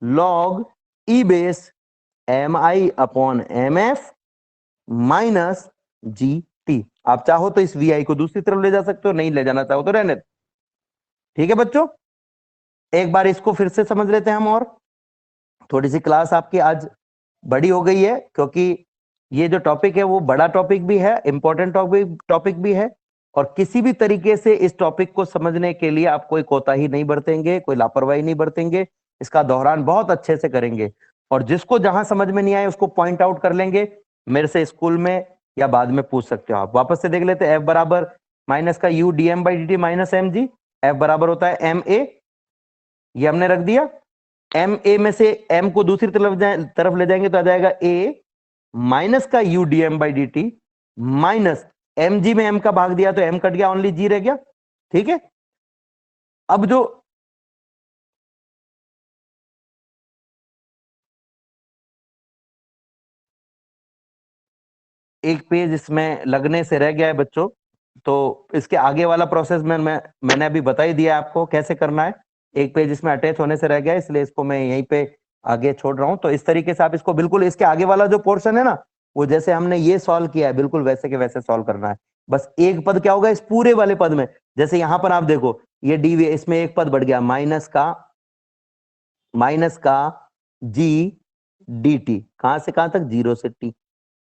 log e base mi upon mf minus gt। आप चाहो तो इस vi को दूसरी तरफ ले जा सकते हो, नहीं ले जाना चाहो तो रहने दो, ठीक है बच्चों। एक बार इसको फिर से समझ लेते हैं हम, और थोड़ी सी क्लास आपकी आज बड़ी हो गई है क्योंकि ये जो टॉपिक है वो बड़ा टॉपिक भी है, इंपॉर्टेंट टॉपिक भी है, और किसी भी तरीके से इस टॉपिक को समझने के लिए आप कोई कोताही नहीं बरतेंगे, कोई लापरवाही नहीं बरतेंगे, इसका दोहरान बहुत अच्छे से करेंगे, और जिसको जहां समझ में नहीं आए उसको पॉइंट आउट कर लेंगे, मेरे से स्कूल में या बाद में पूछ सकते हो आप। वापस से देख लेते हैं, एफ बराबर माइनस का U D M by D T minus M G, F बराबर होता है एम ए, ये हमने रख दिया, एम ए में से एम को दूसरी तरफ ले जाएंगे तो आ जाएगा ए माइनस का U D M by D T minus M G में एम का भाग दिया तो एम कट गया, ओनली जी रह गया, ठीक है। अब जो एक पेज इसमें लगने से रह गया है बच्चों, तो इसके आगे वाला प्रोसेस मैंने अभी बता ही दिया आपको कैसे करना है। एक पेज इसमें अटैच होने से रह गया है, इसलिए इसको मैं यहीं पे आगे छोड़ रहा हूं। तो इस तरीके से आप इसको बिल्कुल इसके आगे वाला जो पोर्शन है ना वो जैसे हमने ये सॉल्व किया है बिल्कुल वैसे के वैसे सॉल्व करना है। बस एक पद क्या होगा इस पूरे वाले पद में, जैसे यहां पर आप देखो ये डी इसमें एक पद बढ़ गया, माइनस का जी डी टी, कहां से कहां तक, 0 से टी,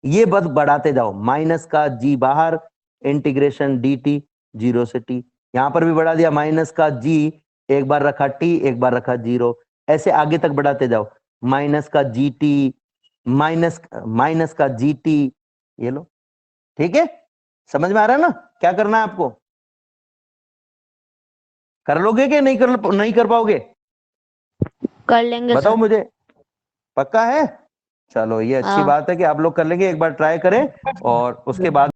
ये बस बढ़ाते जाओ, माइनस का जी बाहर इंटीग्रेशन डी टी 0 से टी, यहां पर भी बढ़ा दिया माइनस का जी, एक बार रखा टी एक बार रखा 0, ऐसे आगे तक बढ़ाते जाओ, माइनस का जी टी माइनस का जी टी, ये लो, ठीक है, समझ में आ रहा है ना। क्या करना है आपको? कर लोगे कि नहीं कर पाओगे? कर लेंगे बताओ सर। मुझे, पक्का है? चलो ये अच्छी हाँ। बात है कि आप लोग कर लेंगे, एक बार ट्राई करें और उसके बाद